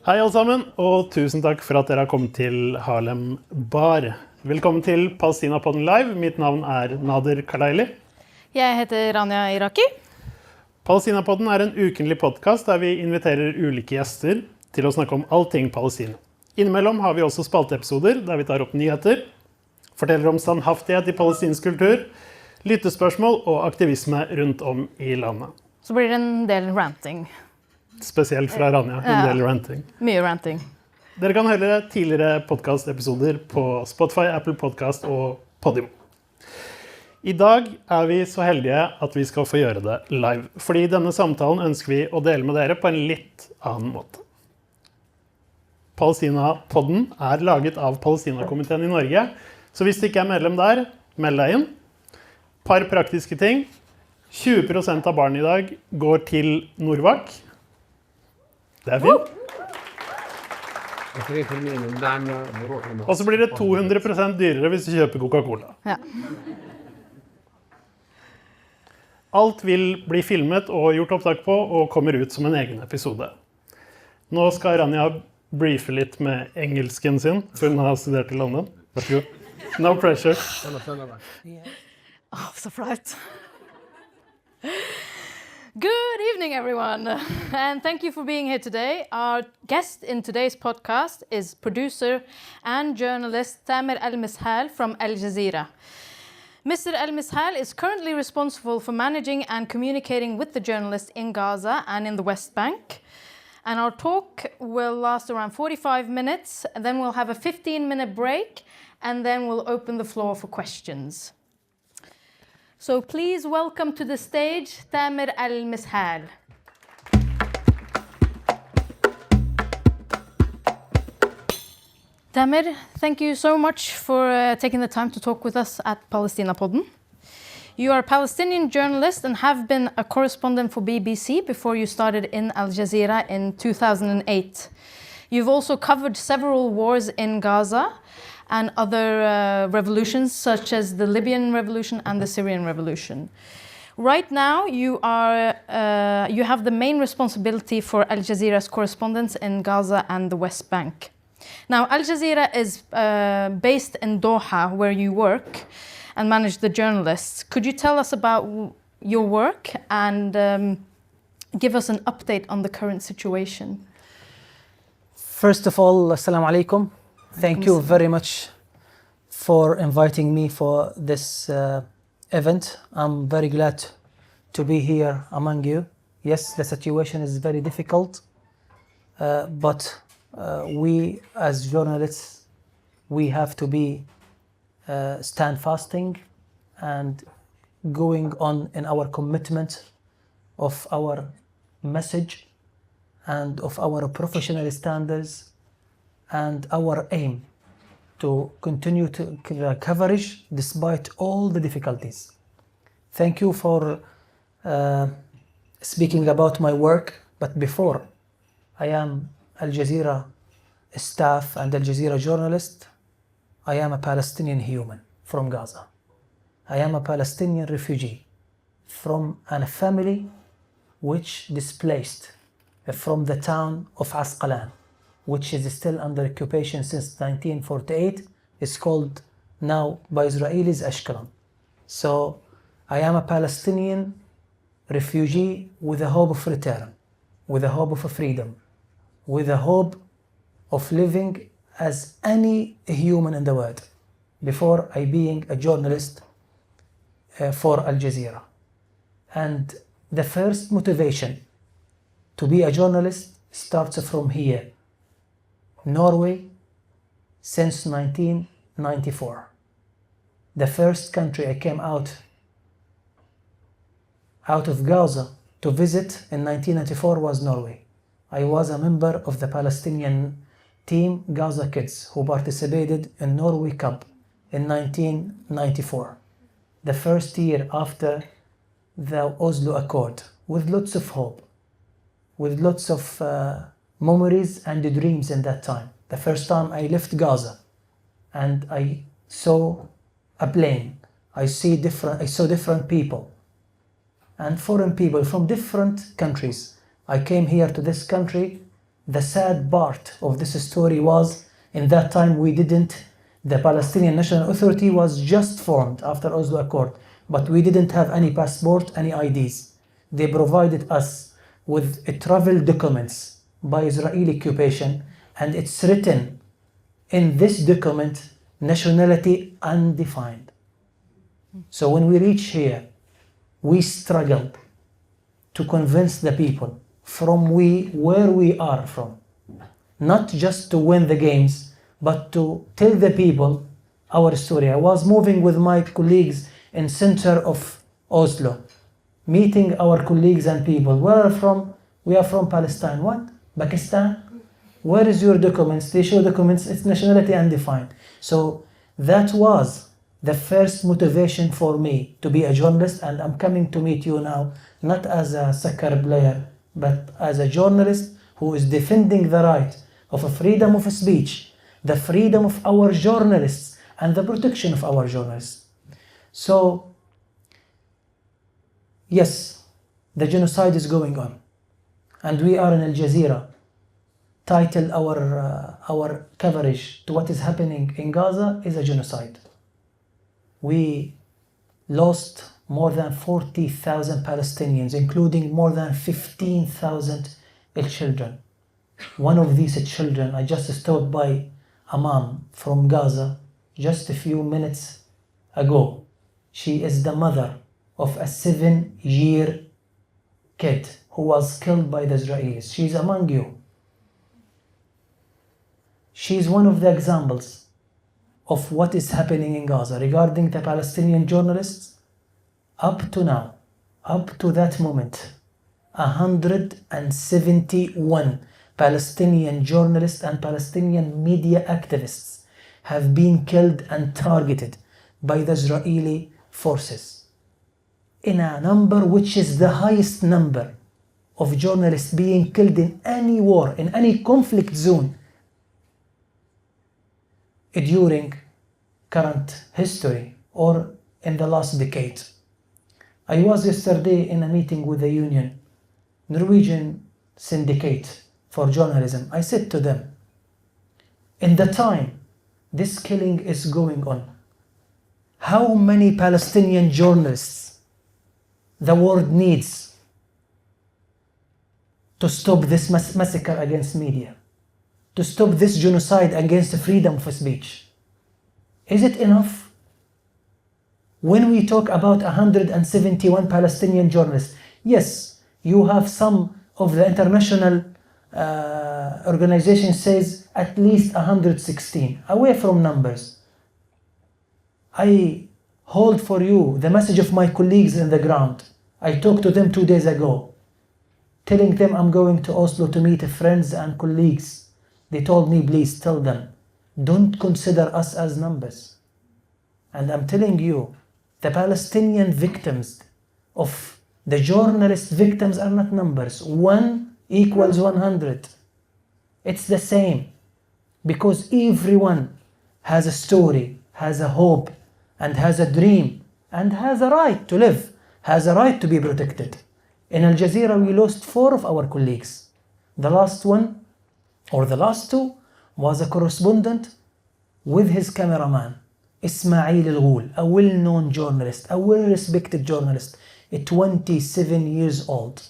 Hei alle sammen, og tusen takk for at dere har kommet til Harlem Bar. Velkommen til Palestinapodden live. Mitt navn er Nader Kalaili. Jeg heter Rania Iraki. Palestinapodden er en ukentlig podcast der vi inviterer ulike gjester til å snakke om allting Palestina. Innimellom har vi også spalteepisoder der vi tar opp nyheter, forteller om standhaftighet i palestinsk kultur, lyttespørsmål og aktivisme rundt om i landet. Så blir det en del ranting. Spesielt fra Rania, en del ranting. Mye ranting. Dere kan høre tidligere podcast-episoder på Spotify, Apple Podcast og Podimo. I dag er vi så heldige at vi skal få gjøre det live, fordi denne samtalen ønsker vi å dele med dere på en litt annen måte. Palestinapodden er laget av Palestinakomiteen i Norge, så hvis du ikke er medlem der, meld deg inn. Par praktiske ting. 20% av barn i dag går til Norvak. Det er fint. Og så blir det 200% dyrere hvis du kjøper Coca-Cola. Ja. Alt vil bli filmet og gjort opptak på og kommer ut som en egen episode. Nå skal Rania briefe litt med engelsken sin, for hun har studert i London. Vær så god. No pressure. Oh, so flight. Good evening, everyone, and thank you for being here today. Our guest in today's podcast is producer and journalist Tamer Almisshal from Al-Jazeera. Mr. Almisshal is currently responsible for managing and communicating with the journalists in Gaza and in the West Bank. And our talk will last around 45 minutes, and then we'll have a 15-minute break, and then we'll open the floor for questions. So please welcome to the stage Tamer Almisshal. Tamer, thank you so much for taking the time to talk with us at Palestinapodden. You are a Palestinian journalist and have been a correspondent for BBC before you started in Al-Jazeera in 2008. You've also covered several wars in Gaza and other revolutions such as the Libyan Revolution and the Syrian Revolution. Right now, you have the main responsibility for Al-Jazeera's correspondence in Gaza and the West Bank. Now, Al-Jazeera is based in Doha, where you work and manage the journalists. Could you tell us about your work and give us an update on the current situation? First of all, assalamu alaikum. Thank you very much for inviting me for this event. I'm very glad to be here among you. Yes, the situation is very difficult, but we as journalists, we have to be stand fasting and going on in our commitment of our message and of our professional standards and our aim to continue to coverage despite all the difficulties. Thank you for speaking about my work, but before, I am Al-Jazeera staff and Al-Jazeera journalist. I am a Palestinian human from Gaza. I am a Palestinian refugee from a family which displaced from the town of Asqalan, which is still under occupation since 1948. It's called now by Israelis Ashkelon. So I am a Palestinian refugee with a hope of return, with a hope of freedom, with a hope of living as any human in the world before I being a journalist for Al-Jazeera. And the first motivation to be a journalist starts from here, Norway, since 1994. The first country I came out of Gaza to visit in 1994 was Norway. I was a member of the Palestinian team Gaza Kids who participated in Norway Cup in 1994. The first year after the Oslo Accord, with lots of hope, with lots of memories and dreams in that time. The first time I left Gaza and I saw a plane, I saw different people and foreign people from different countries. I came here to this country The sad part of this story was, in that time the Palestinian National Authority was just formed after Oslo Accord, but we didn't have any passport, any IDs. They provided us with travel documents by Israeli occupation, and it's written in this document, nationality undefined. So when we reach here, we struggled to convince the people from where we are from, not just to win the games, but to tell the people our story. I was moving with my colleagues in center of Oslo, meeting our colleagues and people. Where are from? We are from Palestine. What? Pakistan? Where is your documents? They show documents, it's nationality undefined. So that was the first motivation for me to be a journalist, and I'm coming to meet you now, not as a soccer player, but as a journalist who is defending the right of a freedom of speech, the freedom of our journalists, and the protection of our journalists. So, yes, the genocide is going on, and we are in Al-Jazeera. Title our coverage to what is happening in Gaza is a genocide. We lost more than 40,000 Palestinians, including more than 15,000 children. One of these children, I just stopped by a mom from Gaza just a few minutes ago. She is the mother of a 7-year kid who was killed by the Israelis. She's among you. She's one of the examples of what is happening in Gaza regarding the Palestinian journalists. Up to now, up to that moment, 171 Palestinian journalists and Palestinian media activists have been killed and targeted by the Israeli forces, in a number which is the highest number of journalists being killed in any war, in any conflict zone during current history or in the last decade. I was yesterday in a meeting with the union, Norwegian Syndicate for Journalism. I said to them, in the time this killing is going on, how many Palestinian journalists the world needs to stop this massacre against media, to stop this genocide against the freedom of speech? Is it enough? When we talk about 171 Palestinian journalists, yes, you have some of the international organization says at least 116, away from numbers. I hold for you the message of my colleagues in the ground. I talked to them 2 days ago, telling them I'm going to Oslo to meet friends and colleagues. They told me, please tell them, don't consider us as numbers. And I'm telling you, the Palestinian victims of the journalist victims are not numbers. 1 equals 100. It's the same, because everyone has a story, has a hope, and has a dream, and has a right to live, has a right to be protected. In Al-Jazeera, we lost 4 of our colleagues. The last one, or the last 2, was a correspondent with his cameraman, Ismail Al-Ghul, a well-known journalist, a well-respected journalist, 27 years old.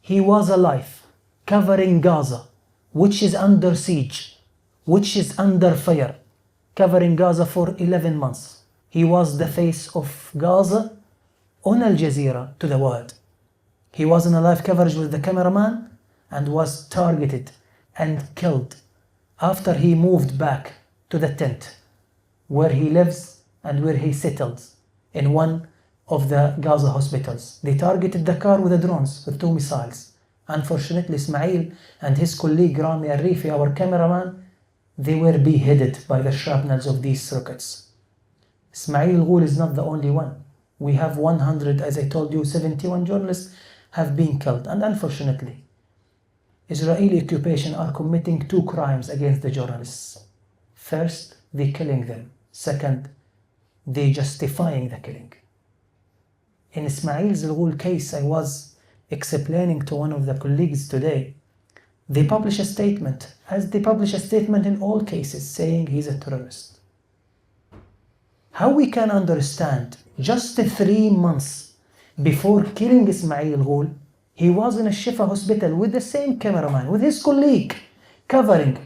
He was alive, covering Gaza, which is under siege, which is under fire, covering Gaza for 11 months. He was the face of Gaza on Al-Jazeera to the world. He was in a live coverage with the cameraman and was targeted and killed after he moved back to the tent where he lives and where he settles in one of the Gaza hospitals. They targeted the car with the drones, with 2 missiles. Unfortunately, Ismail and his colleague Rami Al-Rifi, our cameraman, they were beheaded by the shrapnels of these rockets. Ismail Ghul is not the only one. We have 100, as I told you, 71 journalists have been killed. And unfortunately, Israeli occupation are committing 2 crimes against the journalists. First, they killing them. Second, they justifying the killing. In Ismail Ghul case, I was explaining to one of the colleagues today they publish a statement, as they publish a statement in all cases, saying he's a terrorist. How we can understand, just 3 months before killing Ismail Ghul, he was in a Shifa hospital with the same cameraman, with his colleague, covering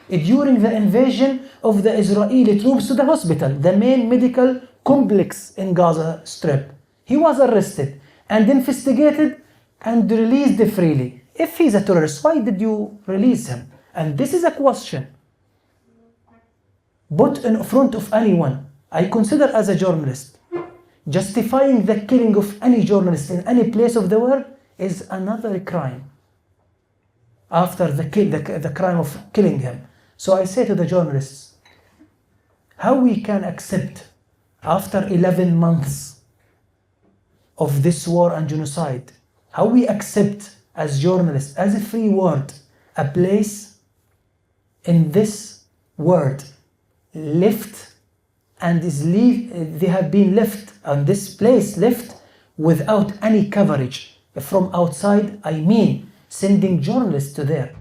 during the invasion of the Israeli troops to the hospital, the main medical complex in Gaza Strip. He was arrested and investigated and released freely. If he's a terrorist, why did you release him? And this is a question put in front of anyone. I consider as a journalist, justifying the killing of any journalist in any place of the world is another crime after the crime of killing him. So I say to the journalists, how we can accept after 11 months of this war and genocide, how we accept as journalists, as a free world, a place in this world left and they have been left on this place left without any coverage from outside. I mean sending journalists to there.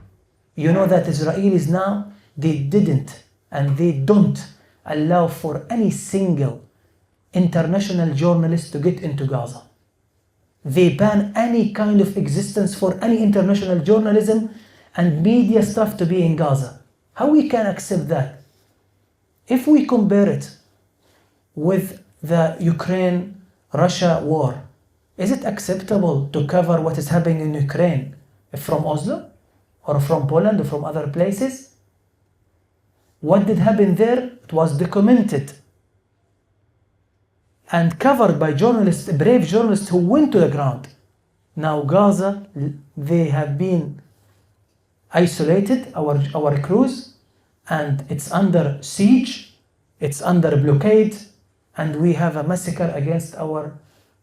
You know that Israelis now, they didn't and they don't allow for any single international journalist to get into Gaza. They ban any kind of existence for any international journalism and media stuff to be in Gaza. How we can accept that? If we compare it with the Ukraine-Russia war, is it acceptable to cover what is happening in Ukraine from Oslo or from Poland or from other places? What did happen there? It was documented and covered by journalists, brave journalists who went to the ground. Now Gaza, they have been isolated, our crews, and it's under siege, it's under blockade, and we have a massacre against our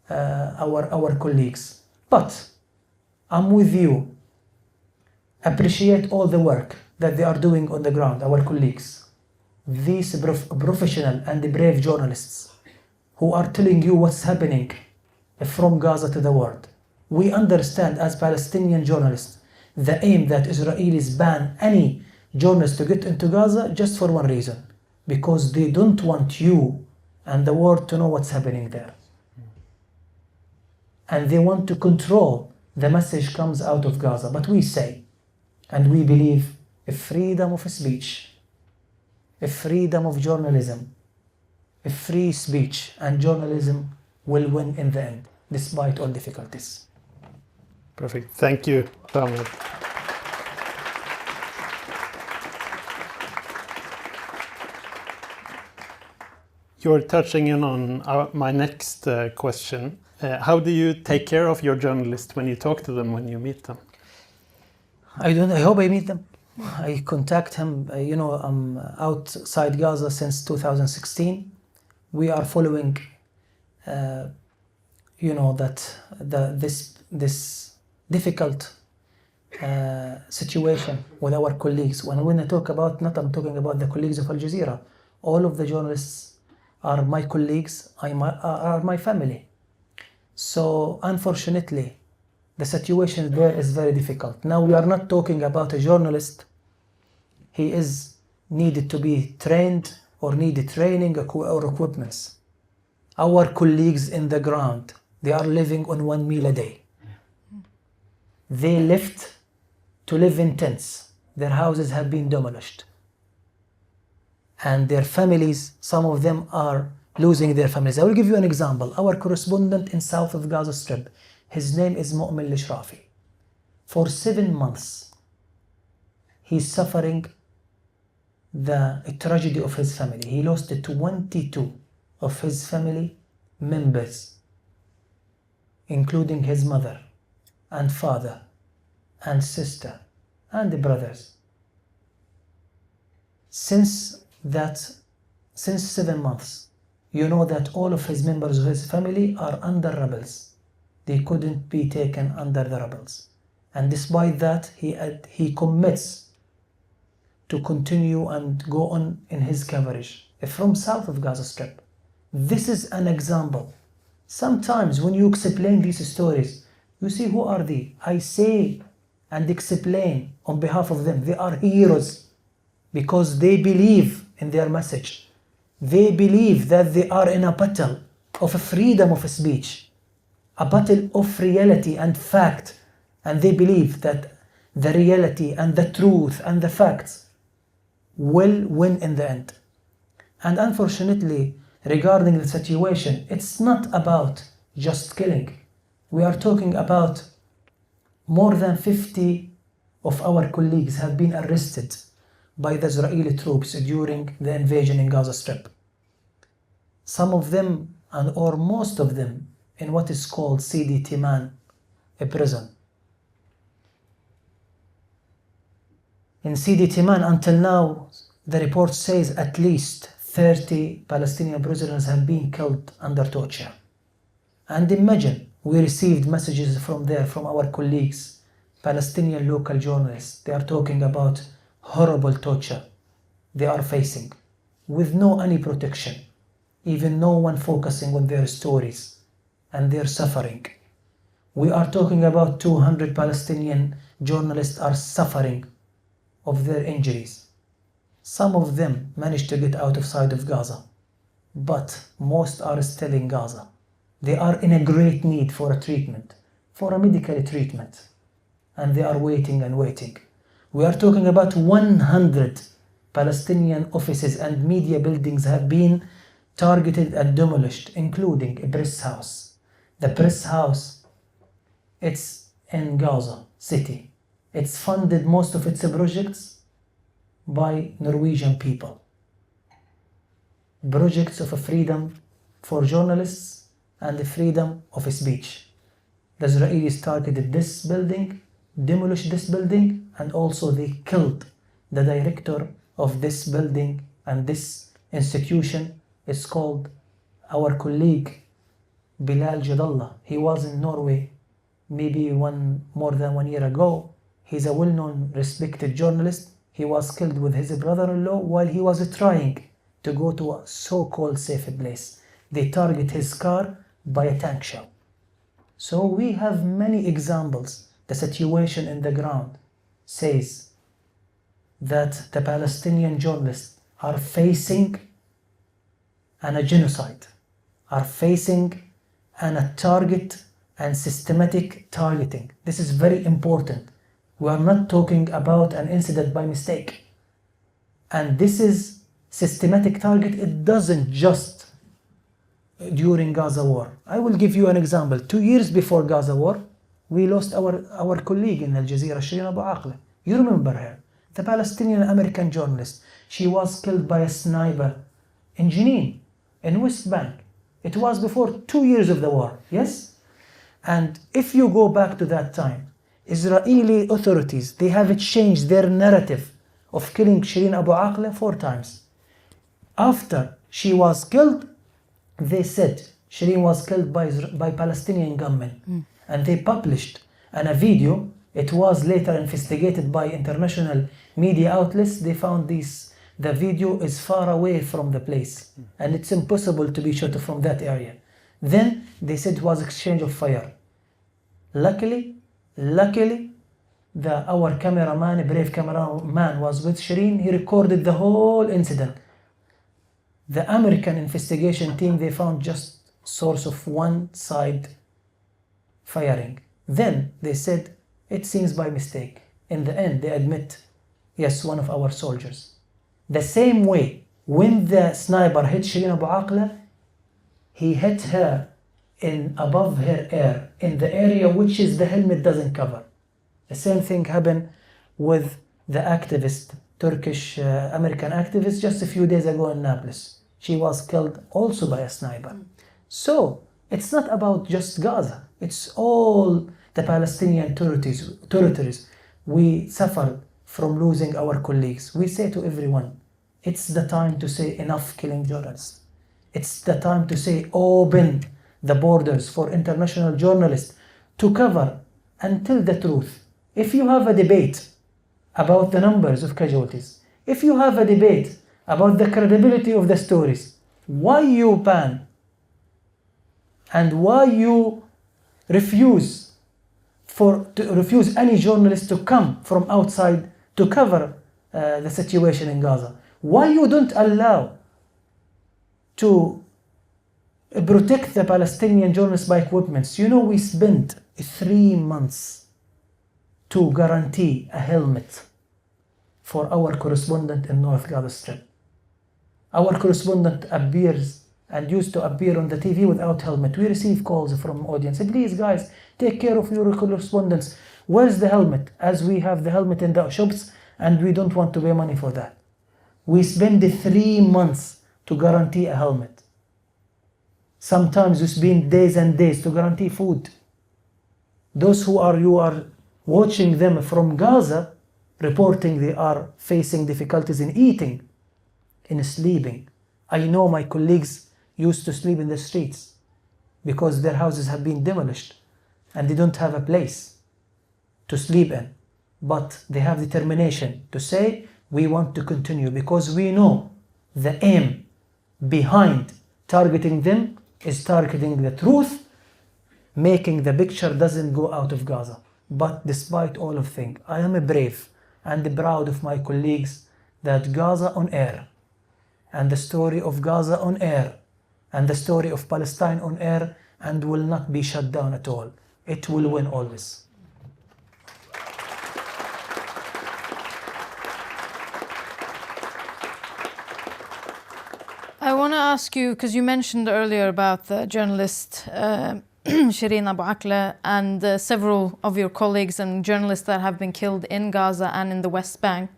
colleagues. But I'm with you. Appreciate all the work that they are doing on the ground, our colleagues. These professional and brave journalists who are telling you what's happening from Gaza to the world. We understand as Palestinian journalists the aim that Israelis ban any journalist to get into Gaza just for one reason, because they don't want you and the world to know what's happening there. And they want to control the message comes out of Gaza. But we say, and we believe, a freedom of speech, a freedom of journalism, a free speech and journalism will win in the end, despite all difficulties. Perfect. Thank you, Tamer. You're touching in on my next question. How do you take care of your journalists when you talk to them, when you meet them? I hope I meet them. I contact him. I'm outside Gaza since 2016. We are following, this difficult situation with our colleagues. When I talk about, I'm talking about the colleagues of Al-Jazeera. All of the journalists are my colleagues, are my family. So unfortunately, the situation there is very difficult. Now we are not talking about a journalist. He is needed to be trained or needed training or equipments. Our colleagues in the ground, they are living on 1 meal a day. They left to live in tents. Their houses have been demolished. And their families, some of them are losing their families. I will give you an example. Our correspondent in south of Gaza Strip, his name is Mu'min Lishrafi. For 7 months, he's suffering the tragedy of his family. He lost 22 of his family members, including his mother and father and sister and the brothers. Since 7 months, you know that all of his members of his family are under rebels. They couldn't be taken under the rebels. And despite that, he commits to continue and go on in his coverage from south of Gaza Strip. This is an example. Sometimes when you explain these stories, you see who are they? I say and explain on behalf of them. They are heroes because they believe in their message. They believe that they are in a battle of freedom of speech, a battle of reality and fact, and they believe that the reality and the truth and the facts will win in the end. And unfortunately, regarding the situation, it's not about just killing. We are talking about more than 50 of our colleagues have been arrested by the Israeli troops during the invasion in Gaza Strip. Some of them, or most of them, in what is called Sidi Timan, a prison. In Sidi Timan, until now, the report says at least 30 Palestinian prisoners have been killed under torture. And imagine, we received messages from there, from our colleagues, Palestinian local journalists. They are talking about horrible torture they are facing, with no any protection, even no one focusing on their stories and their suffering. We are talking about 200 Palestinian journalists are suffering of their injuries. Some of them managed to get outside of Gaza, but most are still in Gaza. They are in a great need for a treatment, for a medical treatment, and they are waiting and waiting. We are talking about 100 Palestinian offices and media buildings have been targeted and demolished, including a press house. The press house, it's in Gaza City. It's funded, most of its projects, by Norwegian people. Projects of a freedom for journalists and the freedom of speech. The Israelis targeted this building, demolished this building, and also they killed the director of this building and this institution. Is called our colleague Bilal Jadallah. He was in Norway maybe more than 1 year ago. He's a well-known, respected journalist. He was killed with his brother-in-law while he was trying to go to a so-called safe place. They target his car by a tank shell. So we have many examples. The situation in the ground says that the Palestinian journalists are facing a genocide, are facing a target and systematic targeting. This is very important. We are not talking about an incident by mistake. And this is systematic target. It doesn't just during Gaza war. I will give you an example. 2 years before Gaza war, we lost our colleague in Al-Jazeera, Shireen Abu Akleh. You remember her, the Palestinian American journalist. She was killed by a sniper in Jenin, in West Bank. It was before 2 years of the war, yes? And if you go back to that time, Israeli authorities, they have changed their narrative of killing Shireen Abu Akleh 4 times. After she was killed, they said Shireen was killed by Palestinian gunmen. And they published a video. It was later investigated by international media outlets. They found the video is far away from the place and it's impossible to be shot from that area. Then they said it was exchange of fire. Luckily, our cameraman, brave cameraman, was with Shireen. He recorded the whole incident. The American investigation team, they found just source of one side firing. Then they said it seems by mistake. In the end, they admit, yes, one of our soldiers. The same way, when the sniper hit Shireen Abu Akleh, he hit her above her ear, in the area which is the helmet doesn't cover. The same thing happened with the activist, Turkish American activist, just a few days ago in Naples. She was killed also by a sniper. So it's not about just Gaza. It's all the Palestinian territories. We suffered from losing our colleagues. We say to everyone, it's the time to say enough killing journalists. It's the time to say open the borders for international journalists to cover and tell the truth. If you have a debate about the numbers of casualties, if you have a debate about the credibility of the stories, why you ban and why you refuse to refuse any journalist to come from outside to cover the situation in Gaza? Why you don't allow to protect the Palestinian journalists by equipment? You know, we spent 3 months to guarantee a helmet for our correspondent in North Gaza Strip. Our correspondent appears and used to appear on the TV without helmet. We receive calls from audience. Please guys, take care of your correspondents. Where's the helmet? As we have the helmet in the shops and we don't want to pay money for that. We spend 3 months to guarantee a helmet. Sometimes we spend days and days to guarantee food. Those you are watching them from Gaza, reporting they are facing difficulties in eating, in sleeping. I know my colleagues used to sleep in the streets because their houses have been demolished and they don't have a place to sleep in. But they have determination to say, we want to continue because we know the aim behind targeting them is targeting the truth, making the picture doesn't go out of Gaza. But despite all of things, I am brave and proud of my colleagues that Gaza on air and the story of Gaza on air and the story of Palestine on air and will not be shut down at all. It will win always. I want to ask you, because you mentioned earlier about the journalist Shireen Abu Akleh and several of your colleagues and journalists that have been killed in Gaza and in the West Bank.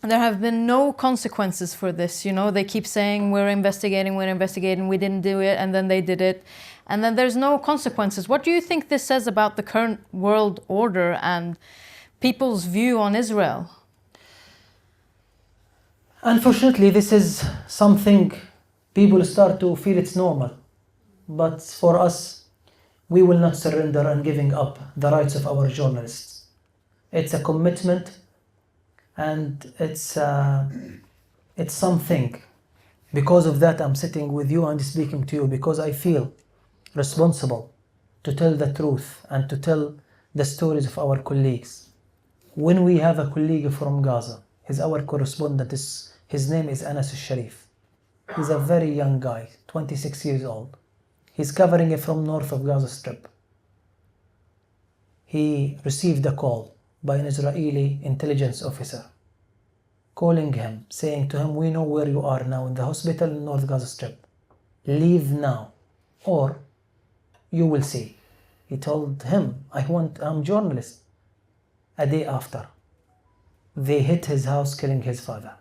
There have been no consequences for this. You know, they keep saying we're investigating, we didn't do it, and then they did it. And then there's no consequences. What do you think this says about the current world order and people's view on Israel? Unfortunately, this is something people start to feel it's normal. But for us, we will not surrender and giving up the rights of our journalists. It's a commitment and it's something. Because of that, I'm sitting with you and speaking to you because I feel responsible to tell the truth and to tell the stories of our colleagues. When we have a colleague from Gaza, he's our correspondent, his name is Anas al-Sharif. He's a very young guy, 26 years old. He's covering it from north of Gaza Strip. He received a call by an Israeli intelligence officer, calling him, saying to him, we know where you are now in the hospital in North Gaza Strip. Leave now, or you will see. He told him, I'm journalist. A day after, they hit his house, killing his father.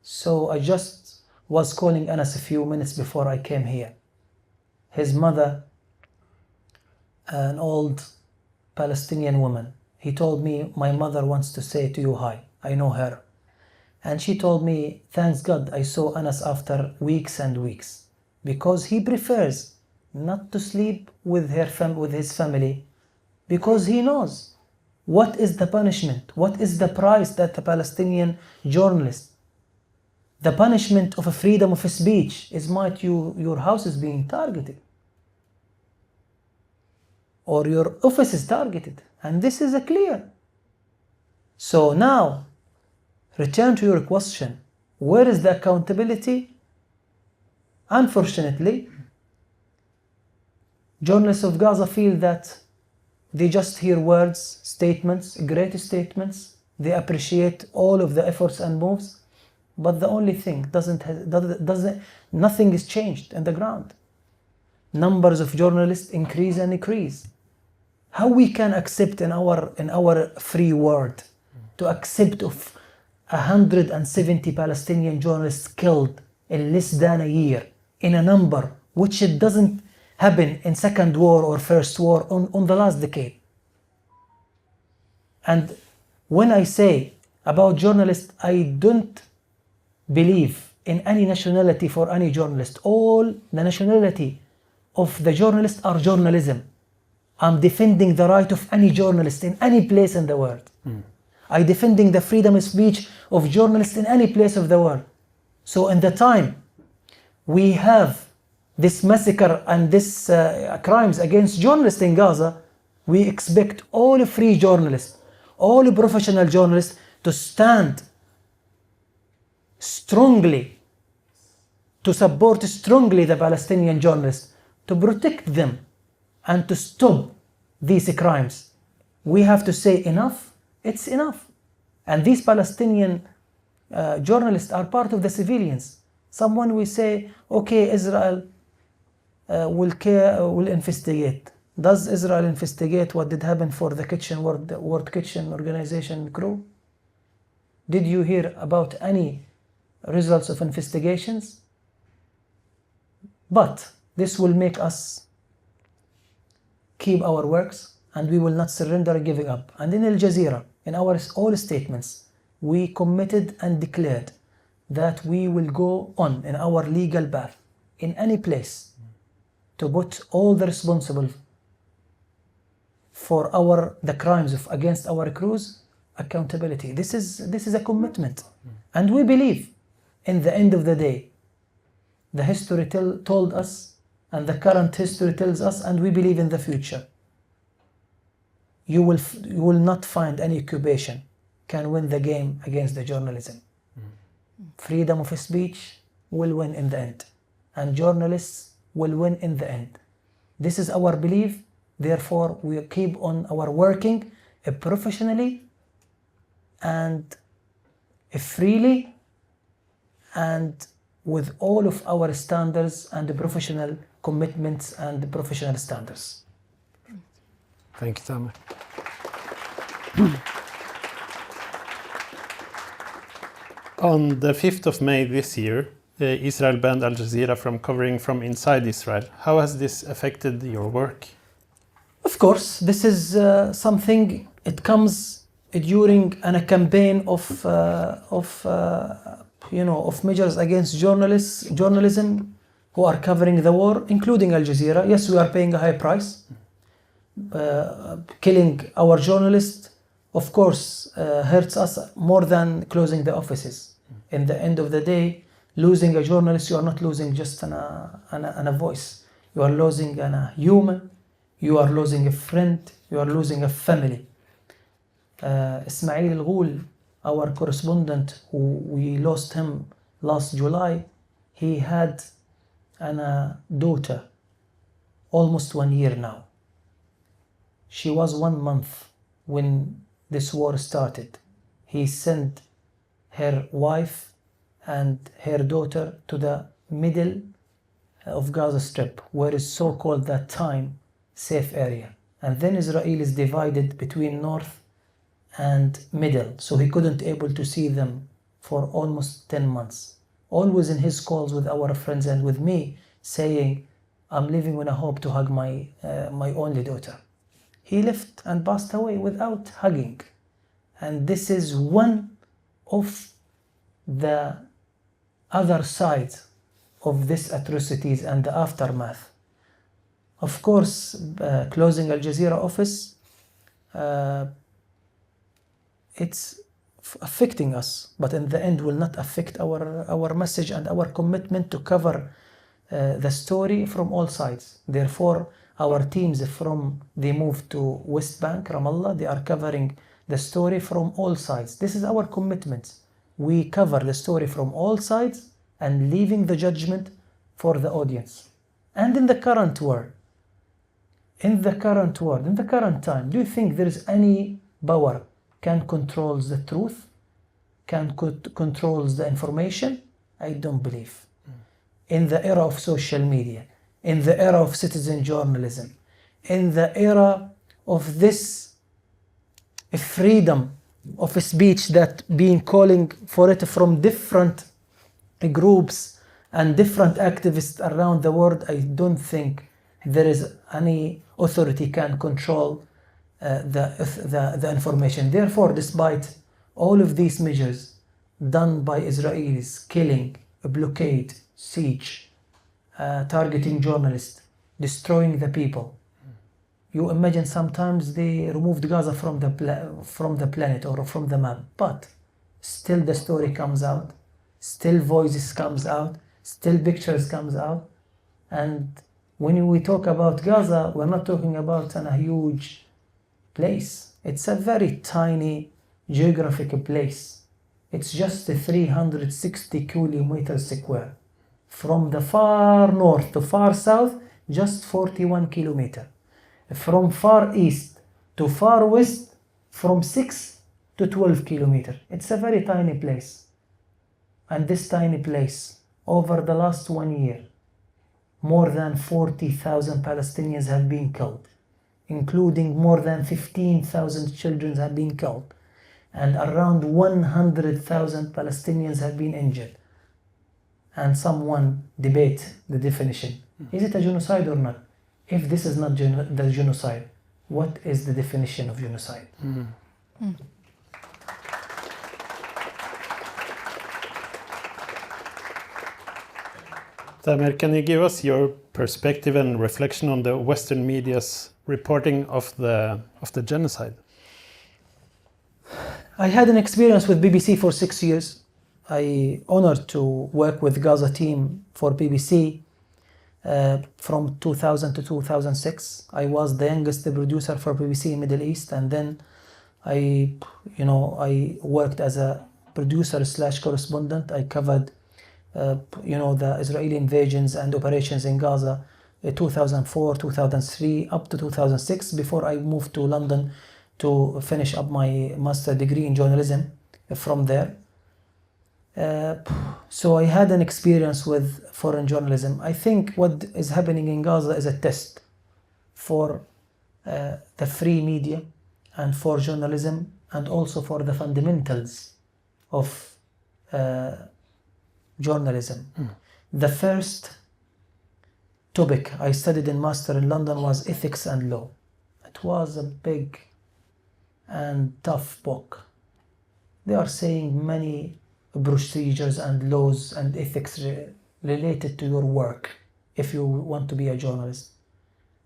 So I just was calling Anas a few minutes before I came here. His mother, an old Palestinian woman, he told me, my mother wants to say to you hi. I know her. And she told me, thanks God I saw Anas after weeks and weeks, because he prefers not to sleep with his family, because he knows what is the punishment, what is the price that the Palestinian journalist, the punishment of a freedom of speech is your house is being targeted, or your office is targeted, and this is clear. So now, return to your question, where is the accountability? Unfortunately, journalists of Gaza feel that they just hear words, statements, great statements, they appreciate all of the efforts and moves, but the only thing nothing is changed in the ground. Numbers of journalists increase and decrease. How we can accept in our free world to accept of 170 Palestinian journalists killed in less than a year, in a number which it doesn't happen in second war or first war on the last decade. And when I say about journalists, I don't believe in any nationality for any journalist. All the nationality of the journalists are journalism. I'm defending the right of any journalist in any place in the world. I'm defending the freedom of speech of journalists in any place of the world. So in the time we have this massacre and this crimes against journalists in Gaza, we expect all free journalists, all professional journalists to stand strongly, to support strongly the Palestinian journalists, to protect them and to stop these crimes. We have to say enough, it's enough. And these Palestinian journalists are part of the civilians. Someone will say, okay, Israel will investigate. Does Israel investigate what did happen for the World Kitchen Organization crew? Did you hear about any results of investigations? But this will make us keep our works, and we will not surrender giving up. And in Al-Jazeera, in our all statements, we committed and declared that we will go on in our legal path in any place to put all the responsible for the crimes against our crews accountability. This is a commitment, and we believe in the end of the day, the history told us, and the current history tells us, and we believe in the future. You will not find any occupation can win the game against the journalism. Freedom of speech will win in the end, and journalists will win in the end. This is our belief. Therefore, we keep on our working professionally and freely and with all of our standards and the professional commitments and the professional standards. Thank you, Tamer. On the 5th of May this year, Israel banned Al-Jazeera from covering from inside Israel. How has this affected your work? Of course, this is something, it comes during a campaign of measures against journalism who are covering the war, including Al-Jazeera. Yes, we are paying a high price. Killing our journalists, of course, hurts us more than closing the offices. In the end of the day, losing a journalist, you are not losing just a voice. You are losing a human, you are losing a friend, you are losing a family. Ismail Al-Ghul, our correspondent, who we lost him last July, he had a daughter, almost 1 year now. She was 1 month when this war started. He sent her wife and her daughter to the middle of Gazastripen, where is so-called that time safe area. And then Israel is divided between north and middle, so he couldn't able to see them for almost 10 months. Always in his calls with our friends and with me, saying, I'm living with a hope to hug my only daughter. He left and passed away without hugging. And this is one of the other sides of these atrocities and the aftermath. Of course, closing Al-Jazeera office, it's affecting us, but in the end will not affect our message and our commitment to cover the story from all sides. Therefore, our teams they moved to West Bank, Ramallah, they are covering the story from all sides. This is our commitment. We cover the story from all sides and leaving the judgment for the audience. And in the current world, in the current time, do you think there is any power can controls the truth, can controls the information? I don't believe. In the era of social media, in the era of citizen journalism, in the era of this freedom of speech that being calling for it from different groups and different activists around the world, I don't think there is any authority can control the information. Therefore, despite all of these measures done by Israelis, killing, blockade, siege, targeting journalists, destroying the people, you imagine sometimes they removed Gaza from the planet or from the map, but still the story comes out, still voices comes out, still pictures comes out. And when we talk about Gaza, we're not talking about a huge place. It's a very tiny geographic place. It's just 360 kilometers square. From the far north to far south, just 41 kilometers. From far east to far west, from 6 to 12 kilometers. It's a very tiny place. And this tiny place, over the last 1 year, more than 40,000 Palestinians have been killed, including more than 15,000 children have been killed, and around 100,000 Palestinians have been injured. And someone debate the definition. Is it a genocide or not? If this is not the genocide, what is the definition of genocide? Tamer, can you give us your perspective and reflection on the Western media's reporting of the genocide? I had an experience with BBC for 6 years. I honored to work with Gaza team for BBC from 2000 to 2006. I was the youngest producer for BBC in Middle East, and then I worked as a producer / correspondent. I covered the Israeli invasions and operations in Gaza 2004, 2003, up to 2006, before I moved to London to finish up my master degree in journalism from there. So I had an experience with foreign journalism. I think what is happening in Gaza is a test for the free media and for journalism, and also for the fundamentals of journalism. The first topic I studied in master in London was ethics and law. It was a big and tough book. They are saying many procedures and laws and ethics related to your work if you want to be a journalist.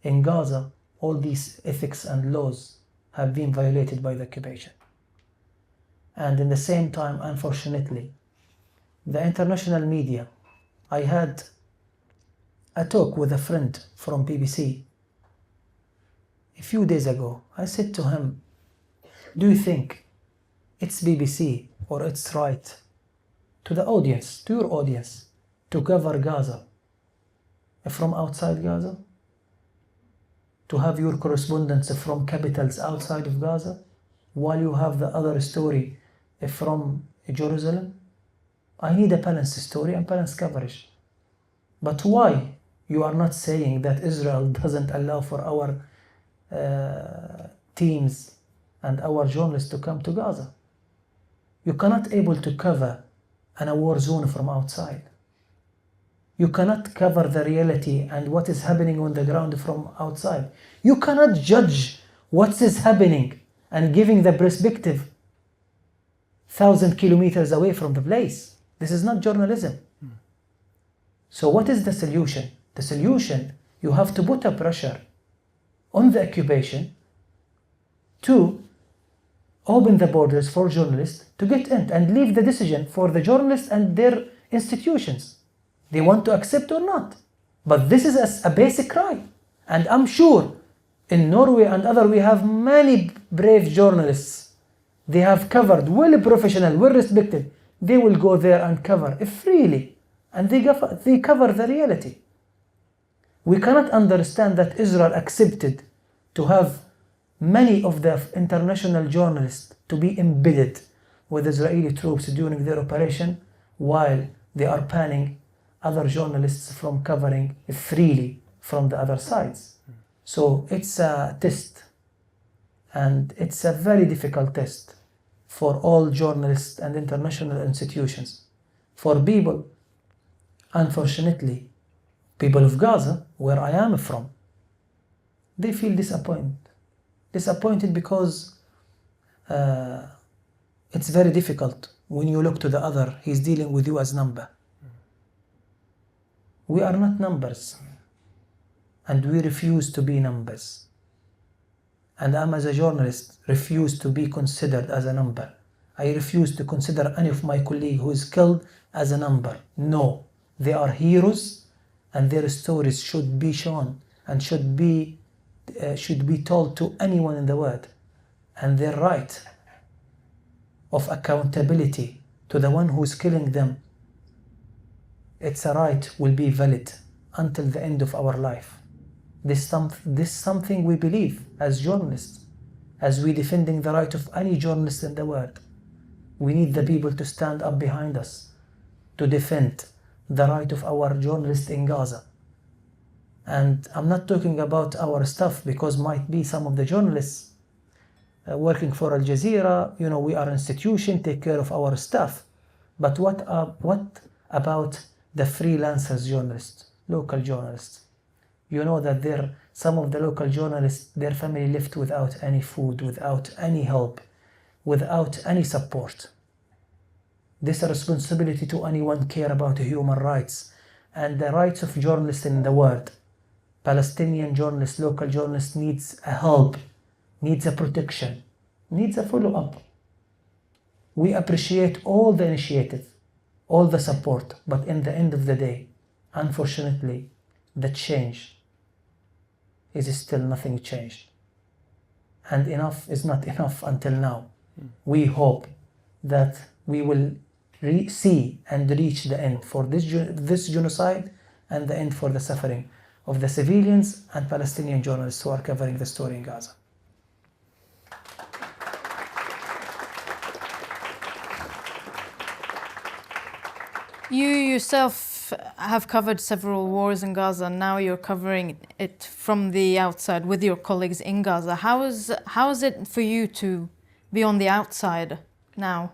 In Gaza, all these ethics and laws have been violated by the occupation. And in the same time, unfortunately, the international media, I had a talk with a friend from BBC a few days ago. I said to him, do you think it's BBC or it's right to the audience, to your audience, to cover Gaza from outside Gaza? To have your correspondents from capitals outside of Gaza, while you have the other story from Jerusalem? I need a balanced story and balanced coverage. But why you are not saying that Israel doesn't allow for our teams and our journalists to come to Gaza? You cannot able to cover a war zone from outside. You cannot cover the reality and what is happening on the ground from outside. You cannot judge what is happening and giving the perspective 1,000 kilometers away from the place. This is not journalism. So what is the solution? The solution, you have to put a pressure on the occupation to open the borders for journalists to get in, and leave the decision for the journalists and their institutions. They want to accept or not. But this is a basic right. And I'm sure in Norway and other, we have many brave journalists. They have covered, well professional, well respected. They will go there and cover freely. And they cover the reality. We cannot understand that Israel accepted to have many of the international journalists to be embedded with Israeli troops during their operation, while they are banning other journalists from covering freely from the other sides. So it's a test, and it's a very difficult test for all journalists and international institutions. For people, unfortunately, people of Gaza, where I am from, they feel disappointed. Disappointed because it's very difficult when you look to the other. He's dealing with you as number. We are not numbers, and we refuse to be numbers. And I, as a journalist, refuse to be considered as a number. I refuse to consider any of my colleagues who is killed as a number. No, they are heroes, and their stories should be shown and should be told to anyone in the world. And their right of accountability to the one who's killing them, it's a right will be valid until the end of our life. This is something we believe as journalists, as we defending the right of any journalist in the world. We need the people to stand up behind us to defend the right of our journalists in Gaza. And I'm not talking about our staff, because might be some of the journalists working for Al-Jazeera, we are an institution, take care of our staff. But what about the freelancers journalists, local journalists? You know that some of the local journalists, their family left without any food, without any help, without any support. This is a responsibility to anyone care about human rights and the rights of journalists in the world. Palestinian journalists, local journalists needs a help, needs a protection, needs a follow-up. We appreciate all the initiative, all the support, but in the end of the day, unfortunately, the change is still nothing changed. And enough is not enough until now. We hope that we will see and reach the end for this genocide and the end for the suffering of the civilians and Palestinian journalists who are covering the story in Gaza. You yourself have covered several wars in Gaza. Now you're covering it from the outside with your colleagues in Gaza. How is it for you to be on the outside now?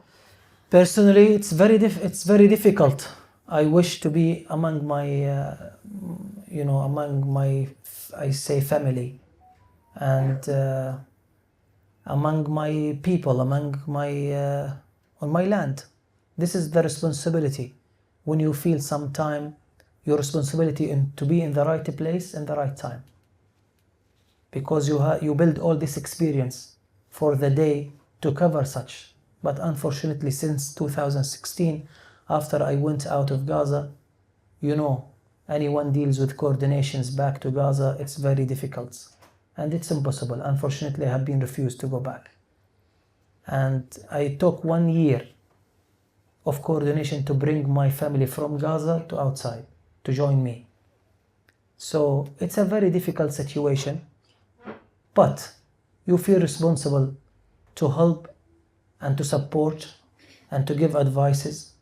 Personally, it's very difficult. I wish to be among my, I say family, and among my people, on my land. This is the responsibility. When you feel sometime your responsibility to be in the right place in the right time, because you build all this experience for the day to cover such. But unfortunately, since 2016, after I went out of Gaza, anyone deals with coordinations back to Gaza, it's very difficult and it's impossible. Unfortunately, I have been refused to go back. And I took 1 year of coordination to bring my family from Gaza to outside to join me. So it's a very difficult situation, but you feel responsible to help and to support and to give advices.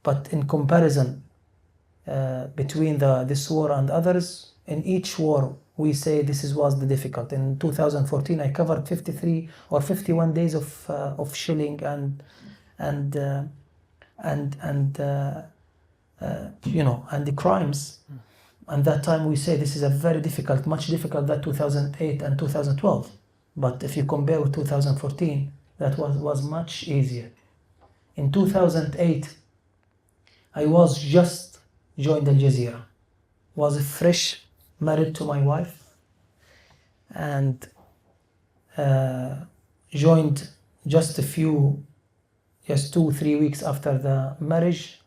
But in comparison between this war and others, in each war we say this was the difficult. In 2014 I covered 53 or 51 days of shelling and the crimes. And that time we say this is a very difficult, much difficult than 2008 and 2012. But if you compare with 2014, that was much easier. In 2008, I was just joined Al-Jazeera, was fresh married to my wife, and joined just 2-3 weeks after the marriage.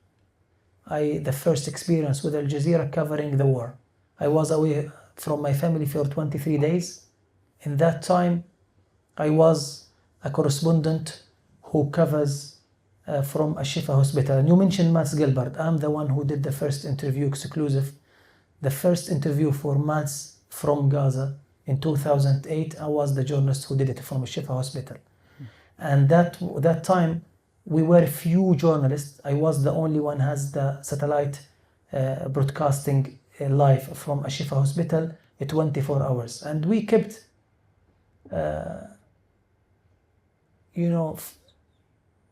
The first experience with Al-Jazeera covering the war. I was away from my family for 23 days. In that time, I was a correspondent who covers from Al-Shifa hospital. And you mentioned Mats Gilbert. I'm the one who did the first interview exclusive. The first interview for Mats from Gaza in 2008. I was the journalist who did it from Al-Shifa hospital. And that time, we were few journalists. I was the only one has the satellite broadcasting live from Al-Shifa hospital 24 hours. And we kept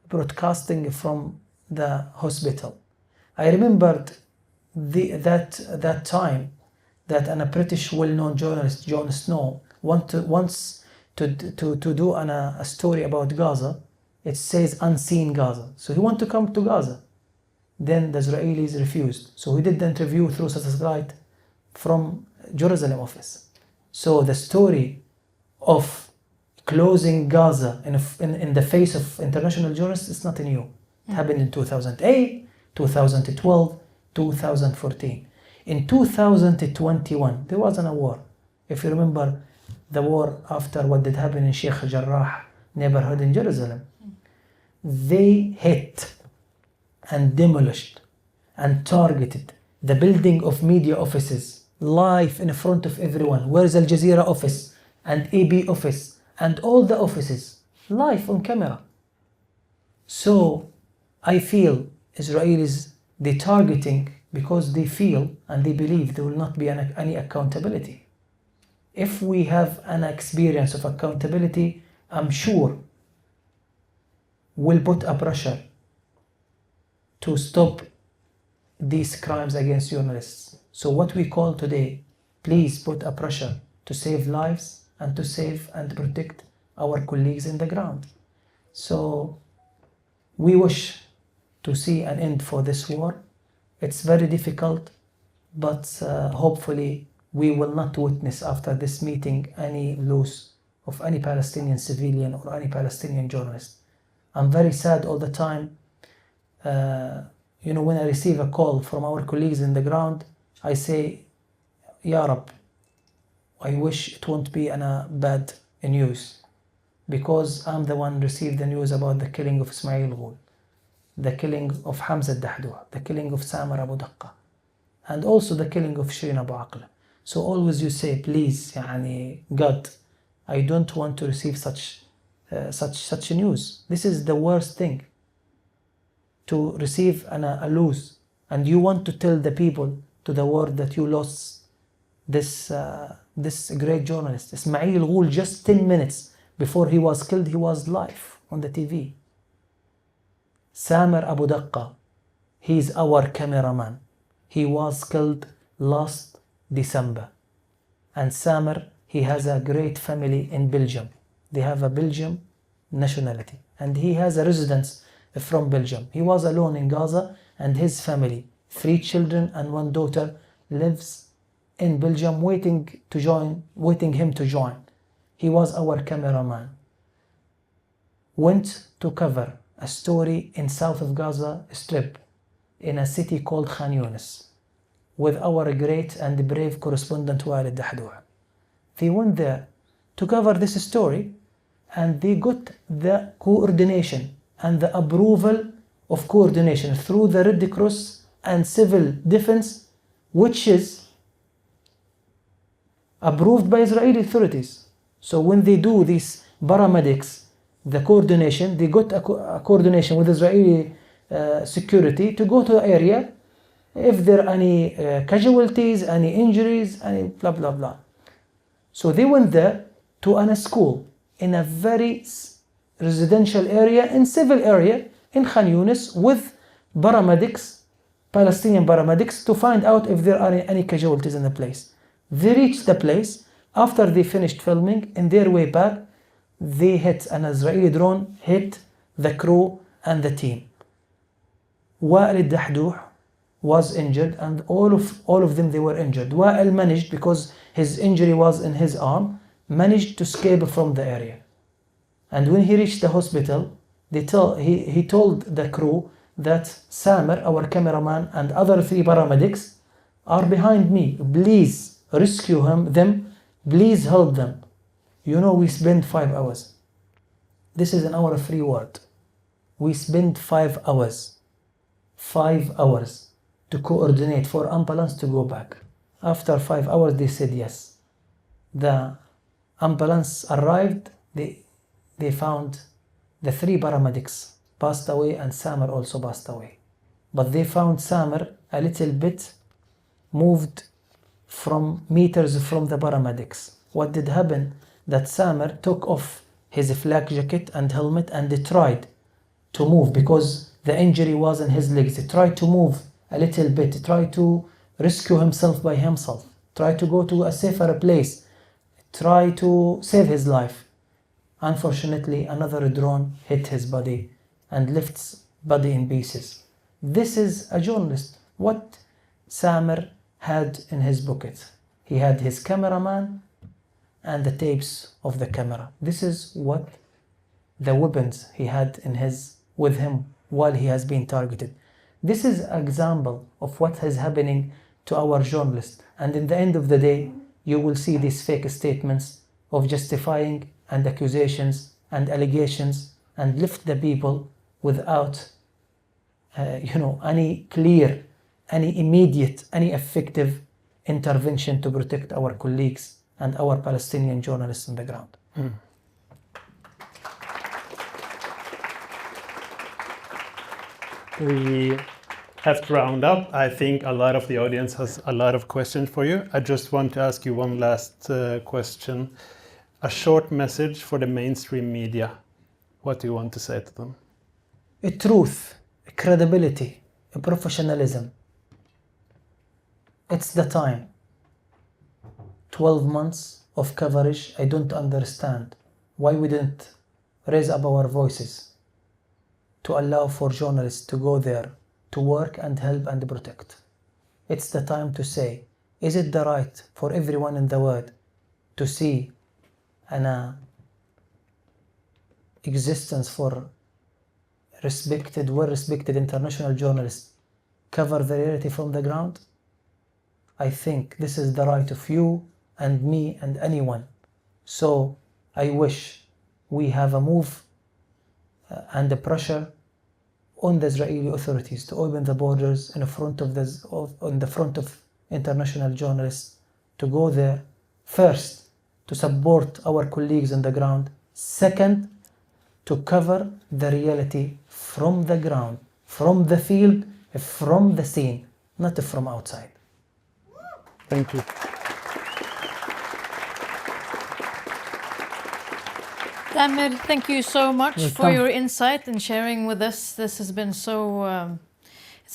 broadcasting from the hospital. I remembered that time that a British well-known journalist, Jon Snow, wants to do a story about Gaza. It says unseen Gaza. So he wanted to come to Gaza. Then the Israelis refused. So he did the interview through satellite from Jerusalem office. So the story of closing Gaza in the face of international journalists is not new. It happened in 2008, 2012, 2014. In 2021, there wasn't a war. If you remember the war after what did happen in Sheikh Jarrah neighborhood in Jerusalem, they hit and demolished and targeted the building of media offices live in front of everyone. Where is Al-Jazeera office and AB office and all the offices live on camera. So I feel Israelis, they targeting because they feel and they believe there will not be any accountability. If we have an experience of accountability, I'm sure we'll put a pressure to stop these crimes against journalists. So what we call today, please put a pressure to save lives and to save and protect our colleagues in the ground. So we wish to see an end for this war. It's very difficult, but hopefully we will not witness after this meeting any loss of any Palestinian civilian or any Palestinian journalist. I'm very sad all the time. When I receive a call from our colleagues in the ground, I say, Ya Rab, I wish it won't be a bad news, because I'm the one received the news about the killing of Ismail Ghul, the killing of Hamza Dahdouh, the killing of Tamer Abu Daqqa, and also the killing of Shireen Abu Aqla. So always you say, please, God, I don't want to receive such news. This is the worst thing, to receive a loss, and you want to tell the people, to the world, that you lost this great journalist. Ismail Ghul, just 10 minutes before he was killed, he was live on the TV. Tamer Abu Daqqa, he's our cameraman. He was killed last December. And Tamer, he has a great family in Belgium. They have a Belgian nationality. And he has a residence from Belgium. He was alone in Gaza, and his family, 3 children and 1 daughter, lives in Belgium waiting him to join. He was our cameraman. Went to cover a story in south of Gaza Strip, in a city called Khan Yunis, with our great and brave correspondent Walid Dahdouh. They went there to cover this story, and they got the coordination and the approval of coordination through the Red Cross and Civil Defense, which is approved by Israeli authorities. So when they do these paramedics, the coordination, they got a coordination with Israeli security to go to the area if there are any casualties, any injuries, any blah blah blah. So they went there to a school in a very residential area, in civil area in Khan Yunis, with paramedics, Palestinian paramedics, to find out if there are any casualties in the place. They reached the place. After they finished filming, in their way back, they hit an Israeli drone, hit the crew and the team. Walid Dahdouh was injured, and all of them, they were injured. Wa'il managed, because his injury was in his arm, managed to escape from the area. And when he reached the hospital, he told the crew that Tamer, our cameraman, and other 3 paramedics are behind me. Please rescue them. Please help them. We spent 5 hours. This is an hour of free word. We spent 5 hours. 5 hours to coordinate for ambulance to go back. After 5 hours, they said yes. The ambulance arrived. They found the 3 paramedics passed away, and Tamer also passed away. But they found Tamer a little bit moved from meters from the paramedics. What did happen? That Tamer took off his flak jacket and helmet, and they tried to move, because the injury was in his legs. He tried to move a little bit, tried to rescue himself by himself, tried to go to a safer place, tried to save his life. Unfortunately, another drone hit his body and left his body in pieces. This is a journalist. What Tamer had in his pocket? He had his cameraman and the tapes of the camera. This is what the weapons he had with him while he has been targeted. This is an example of what is happening to our journalists. And in the end of the day, you will see these fake statements of justifying and accusations and allegations and lift the people without any clear, any immediate, any effective intervention to protect our colleagues and our Palestinian journalists on the ground. We have to round up. I think a lot of the audience has a lot of questions for you. I just want to ask you one last question. A short message for the mainstream media. What do you want to say to them? A truth, a credibility, a professionalism. It's the time. 12 months of coverage. I don't understand why we didn't raise up our voices to allow for journalists to go there to work and help and protect. It's the time to say, is it the right for everyone in the world to see an existence for well-respected international journalists cover the reality from the ground? I think this is the right of you and me and anyone. So I wish we have a move and the pressure on the Israeli authorities to open the borders in front of international journalists to go there. First, to support our colleagues on the ground. Second, to cover the reality from the ground, from the field, from the scene, not from outside. Thank you. Tamer, thank you so much for Welcome. your insight and sharing with us. This has been so,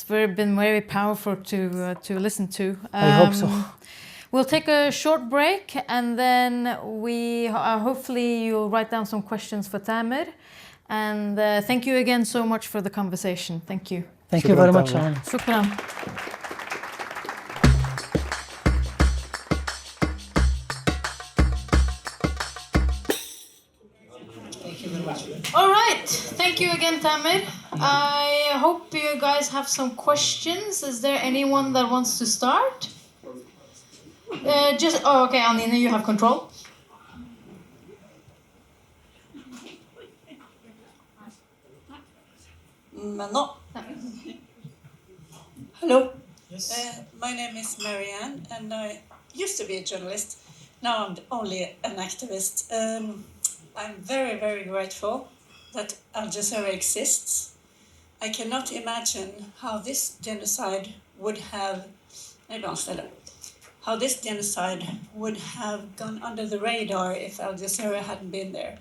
been very powerful to listen to. I hope so. We'll take a short break and then we hopefully you'll write down some questions for Tamer. And thank you again so much for the conversation. Thank you. Thank you very much, Tamer. Anna. Shukran. All right, thank you again, Tamer. I hope you guys have some questions. Is there anyone that wants to start? Okay, Anina, you have control. No. Hello. Yes. My name is Marianne, and I used to be a journalist. Now I'm only an activist. I'm very, very grateful that Al-Jazeera exists. I cannot imagine how this genocide would have gone under the radar if Al-Jazeera hadn't been there.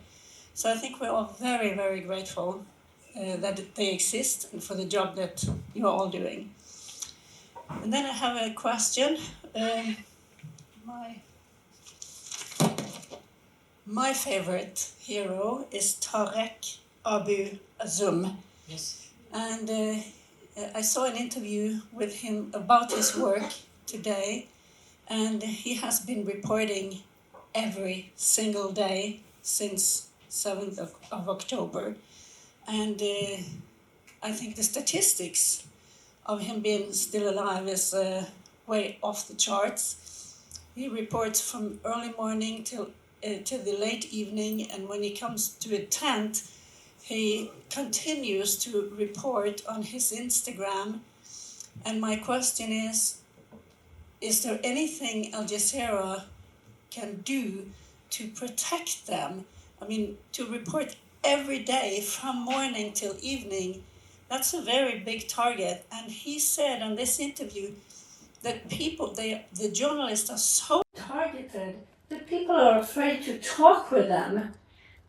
So I think we're all very, very grateful that they exist and for the job that you're all doing. And then I have a question. My favorite hero is Tarek Abu Azum. Yes. And I saw an interview with him about his work today, and he has been reporting every single day since 7th of October. And I think the statistics of him being still alive is way off the charts. He reports from early morning till the late evening, and when he comes to a tent, he continues to report on his Instagram. And my question is there anything Al-Jazeera can do to protect them? I mean, to report every day from morning till evening, that's a very big target. And he said on this interview that the journalists are so targeted that people are afraid to talk with them,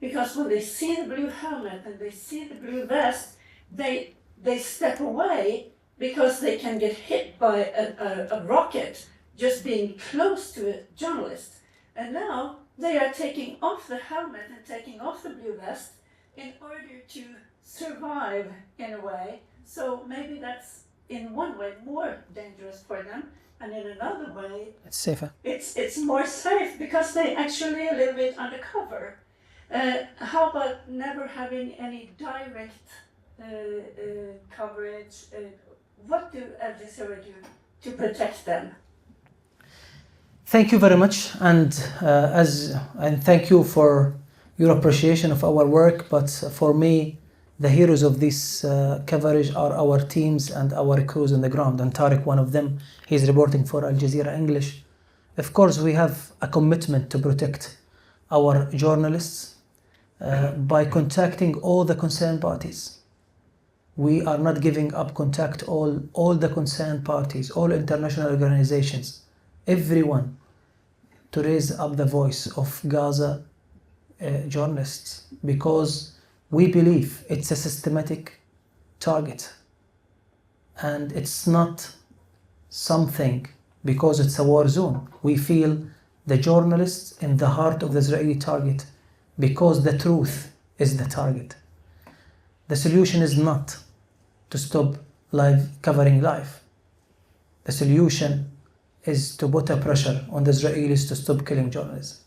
because when they see the blue helmet and they see the blue vest, they step away because they can get hit by a rocket just being close to a journalist. And now they are taking off the helmet and taking off the blue vest in order to survive in a way. So maybe that's in one way more dangerous for them, and in another way It's safer. it's more safe because they actually a little bit undercover. How about never having any direct coverage? What do Al-Jazeera do to protect them? Thank you very much, and thank you for your appreciation of our work. But for me, the heroes of this coverage are our teams and our crews on the ground. And Tariq, one of them, he's reporting for Al-Jazeera English. Of course, we have a commitment to protect our journalists by contacting all the concerned parties. We are not giving up contact all the concerned parties, all international organizations, everyone, to raise up the voice of Gaza journalists, because we believe it's a systematic target, and it's not something because it's a war zone. We feel the journalists in the heart of the Israeli target because the truth is the target. The solution is not to stop covering live. The solution is to put a pressure on the Israelis to stop killing journalists.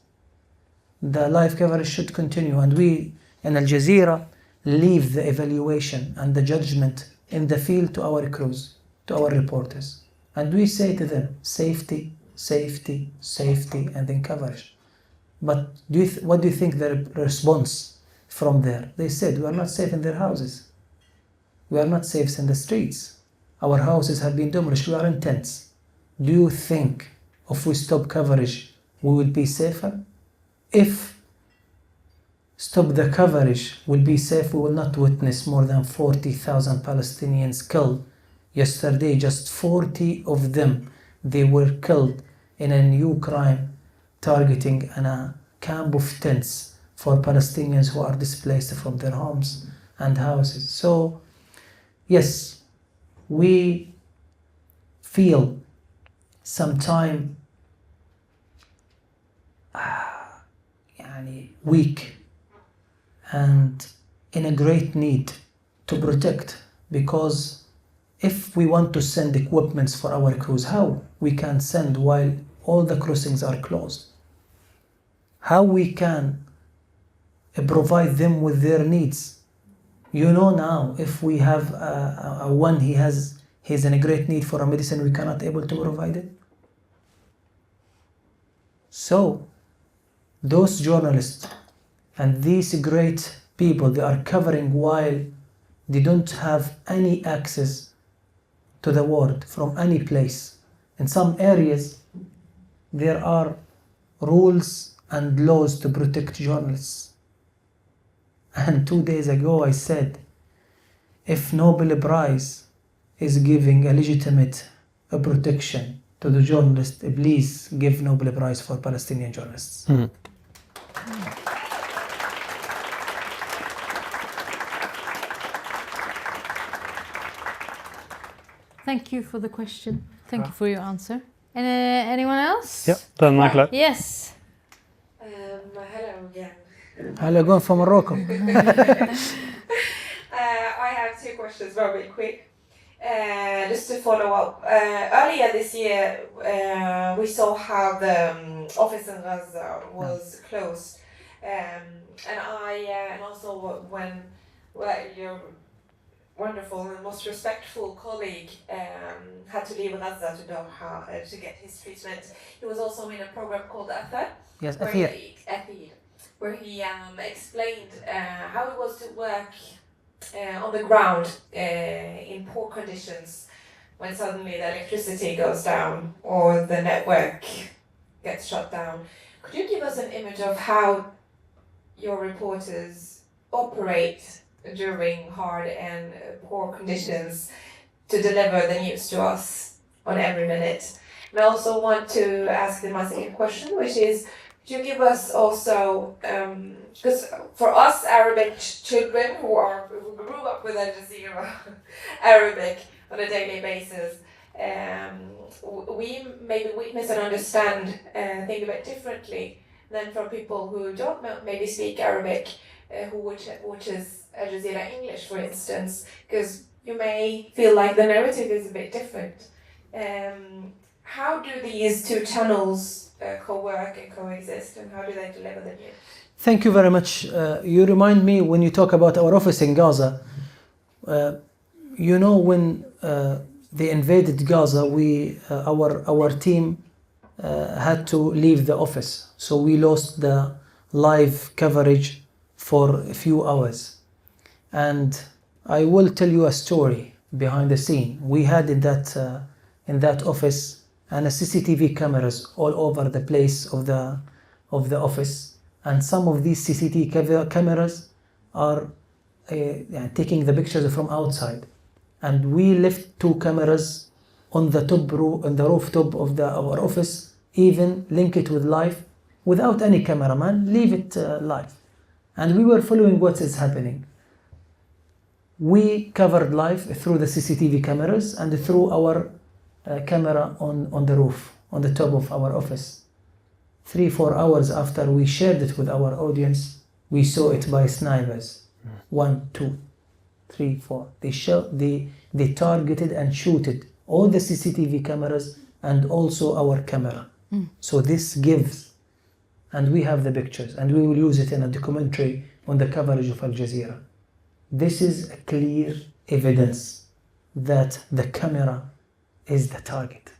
The live coverage should continue, and we in Al-Jazeera leave the evaluation and the judgment in the field to our crews, to our reporters. And we say to them, safety, safety, safety, and then coverage. But what do you think the response from there? They said, we are not safe in their houses. We are not safe in the streets. Our houses have been demolished. We are in tents. Do you think if we stop coverage, we will be safer? If stop the coverage will be safe, we will not witness more than 40,000 Palestinians killed. Yesterday, just 40 of them, they were killed in a new crime targeting a camp of tents for Palestinians who are displaced from their homes and houses. So, yes, we feel sometime weak and in a great need to protect, because if we want to send equipments for our crews, how we can send while all the crossings are closed? How we can provide them with their needs? You know, now if we have he's in a great need for a medicine, we cannot able to provide it. So those journalists and these great people, they are covering while they don't have any access to the world from any place. In some areas, there are rules and laws to protect journalists. And 2 days ago I said, if Nobel Prize is giving a legitimate protection to the journalist, please give Nobel Prize for Palestinian journalists. Thank you for the question. Thank you for your answer. And anyone else? Ja, den er klar. Yes. Hello again. Hello, going from Morocco. I have two questions, very quick. Just to follow up. Earlier this year, we saw how the office in Gaza was closed, and also when your wonderful and most respectful colleague had to leave Gaza to Doha to get his treatment. He was also in a program called Athar. Yes, where he explained how it was to work on the ground in poor conditions when suddenly the electricity goes down or the network gets shut down. Could you give us an image of how your reporters operate during hard and poor conditions to deliver the news to us on every minute? And I also want to ask the second question, which is, could you give us also, because for us Arabic children who grew up with Al-Jazeera Arabic on a daily basis, we maybe witness and understand and think a bit differently than from people who don't maybe speak Arabic, which is Al-Jazeera English, for instance, because you may feel like the narrative is a bit different. How do these two channels co-work and coexist, and how do they deliver the news? Thank you very much. You remind me when you talk about our office in Gaza, you know, when they invaded Gaza, our team had to leave the office. So we lost the live coverage for a few hours. And I will tell you a story behind the scene. We had in that office and a CCTV cameras all over the place of the office. And some of these CCTV cameras are taking the pictures from outside. And we left 2 cameras on the rooftop of our office, even link it with live, without any cameraman, leave it live. And we were following what is happening. We covered live through the CCTV cameras and through our camera on the roof, on the top of our office. 3-4 hours after we shared it with our audience, we saw it by snipers. 1, 2, 3, 4. They targeted and shooted all the CCTV cameras and also our camera. So this gives, and we have the pictures, and we will use it in a documentary on the coverage of Al-Jazeera. This is a clear evidence that the camera is the target.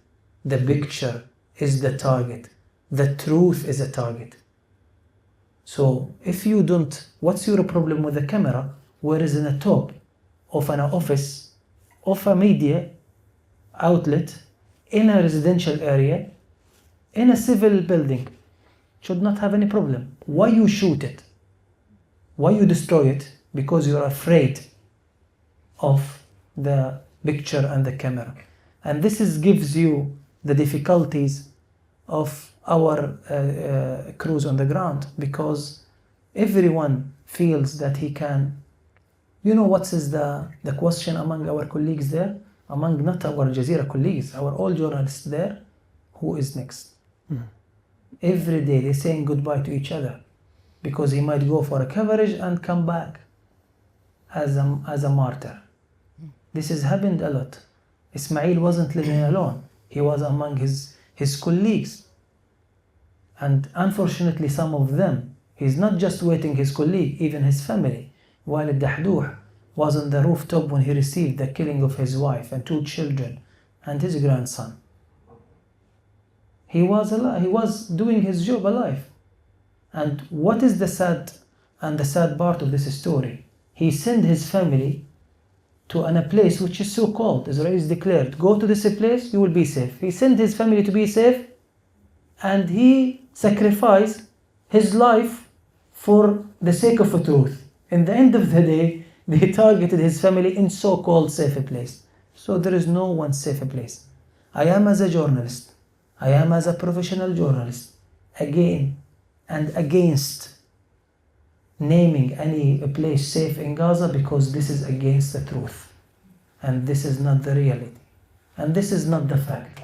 The picture is the target. The truth is a target. So if you don't, what's your problem with the camera? Whereas in the top of an office, of a media outlet, in a residential area, in a civil building, should not have any problem. Why you shoot it? Why you destroy it? Because you're afraid of the picture and the camera. And this gives you the difficulties of our crews on the ground, because everyone feels that he can. You know what is the question among our colleagues there? Among not our Al-Jazeera colleagues, our all journalists there, who is next? Every day they're saying goodbye to each other, because he might go for a coverage and come back as a martyr. This has happened a lot. Ismail wasn't living alone. He was among his colleagues. And unfortunately, some of them, he's not just waiting his colleague, even his family. While Al-Dahdouh was on the rooftop when he received the killing of his wife and 2 children and his grandson. He was alive. He was doing his job alive. And what is the sad part of this story? He sent his family to a place which is so cold. Israel is declared, go to this place, you will be safe. He sent his family to be safe, and he sacrificed his life for the sake of the truth. In the end of the day, they targeted his family in so-called safe place. So there is no one safe place. I am as a journalist, I am as a professional journalist, again and against naming any place safe in Gaza, because this is against the truth. And this is not the reality. And this is not the fact.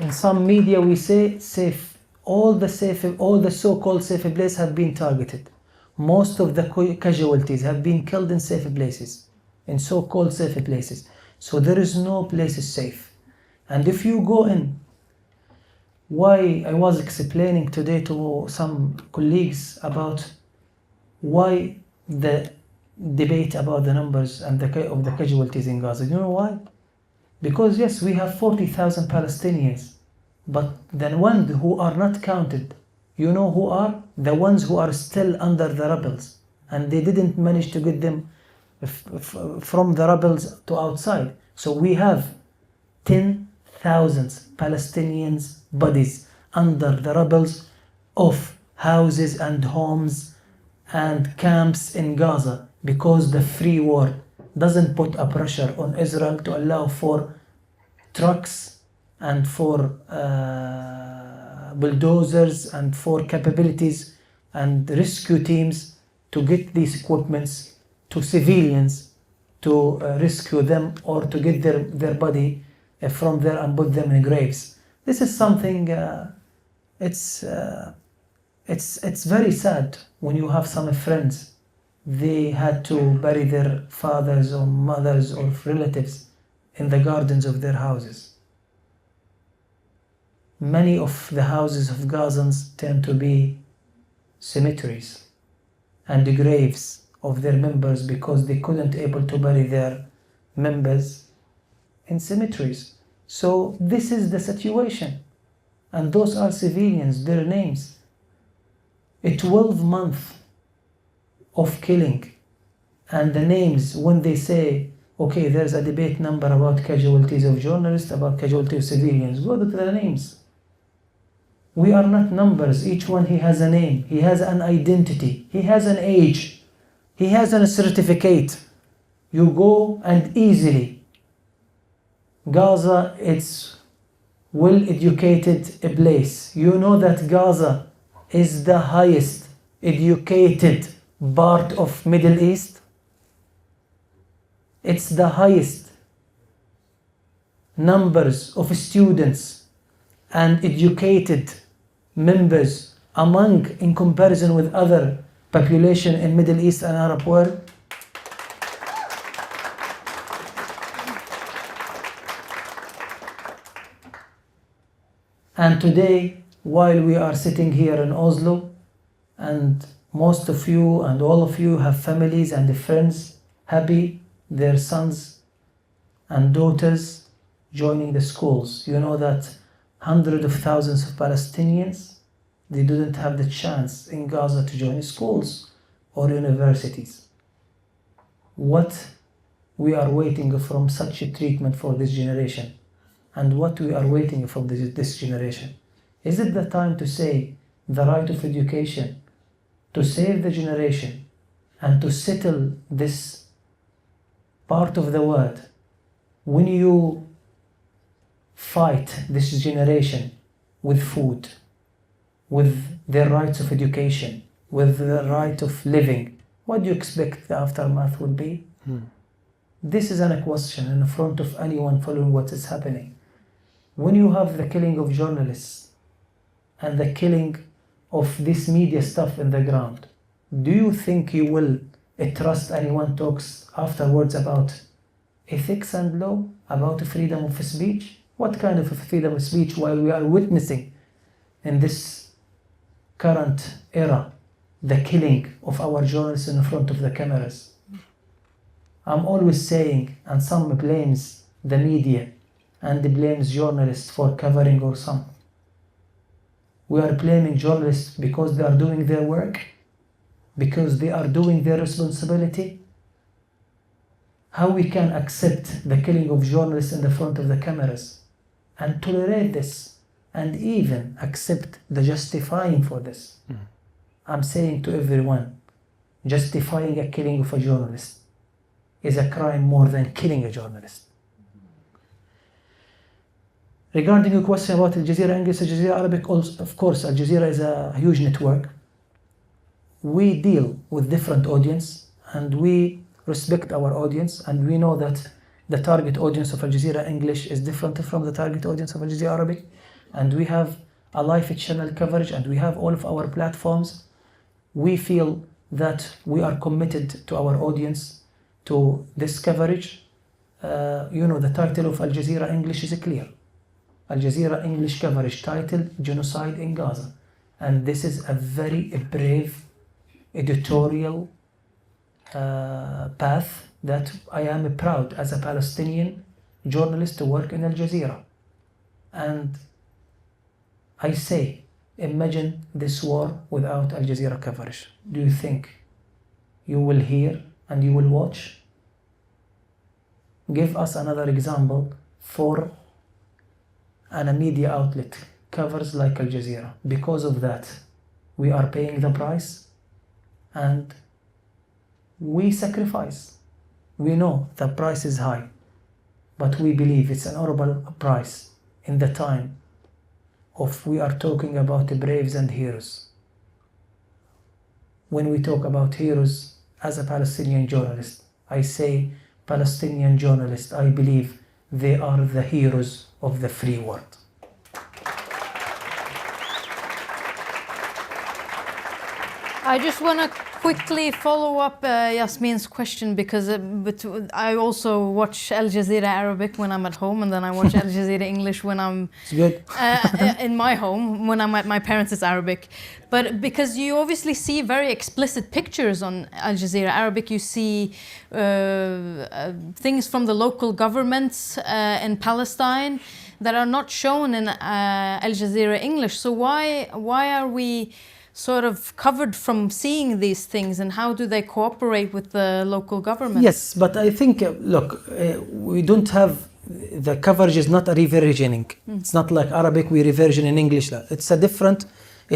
In some media we say safe. All the so-called safe places have been targeted. Most of the casualties have been killed in safe places, in so-called safe places. So there is no place safe. And if you go in, why I was explaining today to some colleagues about why the debate about the numbers and of the casualties in Gaza. You know why? Because yes, we have 40,000 Palestinians, but the ones who are not counted, you know who are? The ones who are still under the rebels, and they didn't manage to get them from the rebels to outside. So we have 10,000 Palestinians bodies under the rebels of houses and homes and camps in Gaza, because the free world doesn't put a pressure on Israel to allow for trucks and for bulldozers and for capabilities and rescue teams to get these equipments to civilians to rescue them or to get their body from there and put them in graves. This is something, it's very sad when you have some friends, they had to bury their fathers or mothers or relatives in the gardens of their houses. Many of the houses of Gazans tend to be cemeteries and the graves of their members because they couldn't able to bury their members in cemeteries. So this is the situation. And those are civilians, their names. A 12 months of killing. And the names, when they say, okay, there's a debate number about casualties of journalists, about casualties of civilians, go to the names. We are not numbers. Each one, he has a name. He has an identity. He has an age. He has a certificate. You go and easily. Gaza, it's well-educated place. You know that Gaza is the highest educated part of Middle East. It's the highest numbers of students and educated members among, in comparison with other population in Middle East and Arab world. And today, while we are sitting here in Oslo, and most of you and all of you have families and friends happy, their sons and daughters joining the schools. You know that hundreds of thousands of Palestinians, they didn't have the chance in Gaza to join schools or universities. What we are waiting from such a treatment for this generation, and what we are waiting from this generation? Is it the time to say the right of education, to save the generation, and to settle this part of the world? When you fight this generation with food, with their rights of education, with the right of living, what do you expect the aftermath will be? This is a question in front of anyone following what is happening. When you have the killing of journalists and the killing of this media stuff in the ground, do you think you will trust anyone talks afterwards about ethics and law, about freedom of speech? What kind of freedom of speech while we are witnessing in this current era the killing of our journalists in front of the cameras? I'm always saying, and some blames the media and blames journalists for covering or some. We are blaming journalists because they are doing their work, because they are doing their responsibility. How we can accept the killing of journalists in the front of the cameras and tolerate this and even accept the justifying for this? I'm saying to everyone, justifying a killing of a journalist is a crime more than killing a journalist. Regarding your question about Al-Jazeera English, Al-Jazeera Arabic, of course, Al-Jazeera is a huge network. We deal with different audience and we respect our audience, and we know that the target audience of Al-Jazeera English is different from the target audience of Al-Jazeera Arabic, and we have a live channel coverage and we have all of our platforms. We feel that we are committed to our audience, to this coverage. The title of Al-Jazeera English is clear. Al-Jazeera English coverage titled Genocide in Gaza. And this is a very brave editorial path that I am proud as a Palestinian journalist to work in Al-Jazeera. And I say, imagine this war without Al-Jazeera coverage. Do you think you will hear and you will watch? Give us another example for a media outlet covers like Al Jazeera. Because of that, we are paying the price and we sacrifice. We know the price is high, but we believe it's an honorable price in the time of we are talking about braves and heroes. When we talk about heroes, as a Palestinian journalist, I say Palestinian journalists, I believe they are the heroes of the free world. I just want to quickly follow up Yasmin's question, because I also watch Al-Jazeera Arabic when I'm at home, and then I watch Al-Jazeera English when I'm in my home. When I'm at my parents, it's Arabic. But because you obviously see very explicit pictures on Al-Jazeera Arabic, you see things from the local governments in Palestine that are not shown in Al-Jazeera English. So why are we sort of covered from seeing these things, and how do they cooperate with the local government? Yes, but I think, we don't have, the coverage is not a reversioning. It's not like Arabic, we reversion in English. It's a different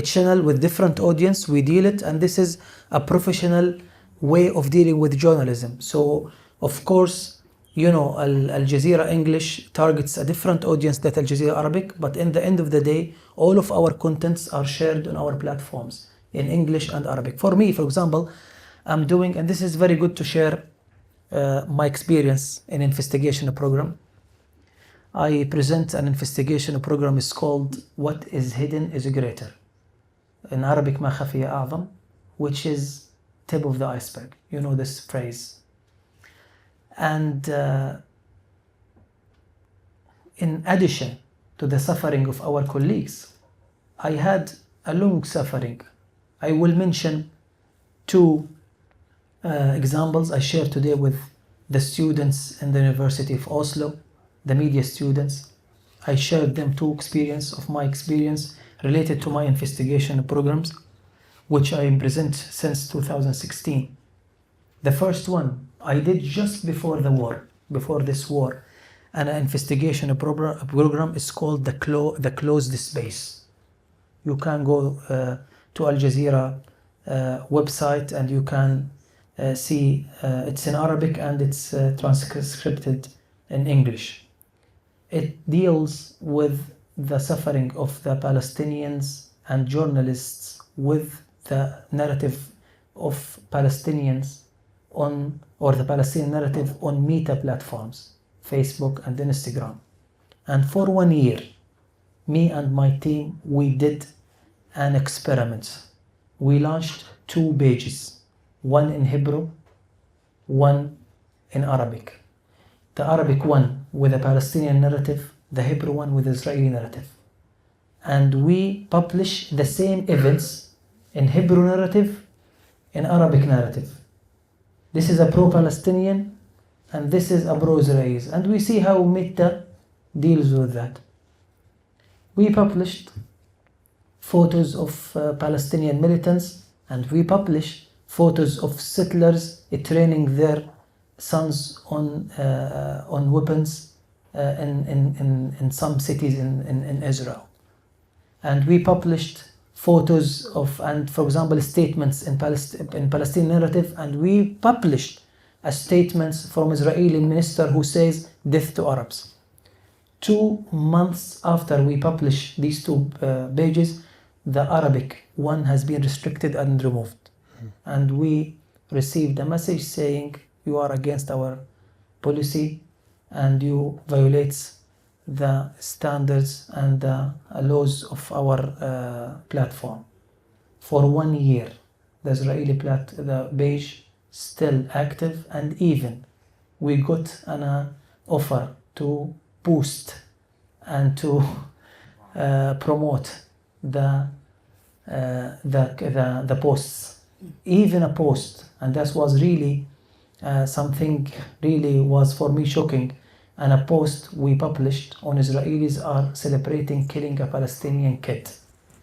channel with different audience, we deal it, and this is a professional way of dealing with journalism. So, of course, Al-Jazeera English targets a different audience than Al-Jazeera Arabic, but in the end of the day, all of our contents are shared on our platforms in English and Arabic. For me, for example, I'm doing, and this is very good to share my experience in investigation program. I present an investigation program. It's called What is Hidden is Greater. In Arabic, ما خفي أعظم, which is tip of the iceberg. You know this phrase. And in addition to the suffering of our colleagues, I had a long suffering. I will mention two examples I share today with the students in the University of Oslo, the media students. I shared them two experience of my experience related to my investigation programs, which I present since 2016. The first one I did just before the war, before this war, an investigation program is called the closed space. You can go to Al Jazeera website, and you can see it's in Arabic and it's transcribed in English. It deals with the suffering of the Palestinians and journalists with the narrative of Palestinians or the Palestinian narrative on meta platforms, Facebook and Instagram. And for 1 year, me and my team, we did an experiment. We launched 2 pages, one in Hebrew, one in Arabic. The Arabic one with a Palestinian narrative, the Hebrew one with Israeli narrative. And we publish the same events in Hebrew narrative, in Arabic narrative. This is a pro-Palestinian and this is a pro-Israelis. And we see how Meta deals with that. We published photos of Palestinian militants, and we published photos of settlers training their sons on weapons in some cities in Israel. And we published photos of, and for example, statements in Palestinian narrative, and we published a statement from Israeli minister who says death to Arabs. 2 months after we published these 2 pages, the Arabic one has been restricted and removed. And we received a message saying you are against our policy and you violate the standards and the laws of our platform. For 1 year, the Israeli the page still active, and even we got an offer to boost and to promote the posts, even a post, and that was really something really was for me shocking. And a post we published on Israelis are celebrating killing a Palestinian kid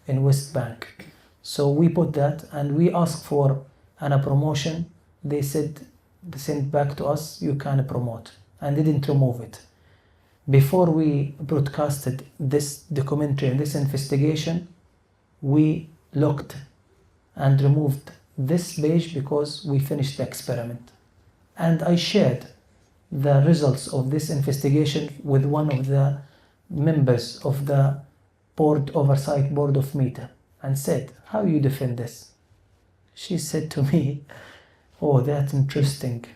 in West Bank. So we put that and we asked for a promotion. They said, send back to us, you can promote, and didn't remove it. Before we broadcasted this documentary and this investigation, we locked and removed this page because we finished the experiment. And I shared the results of this investigation with one of the members of the oversight board of Meta and said, how you defend this? She said to me, oh, that's interesting.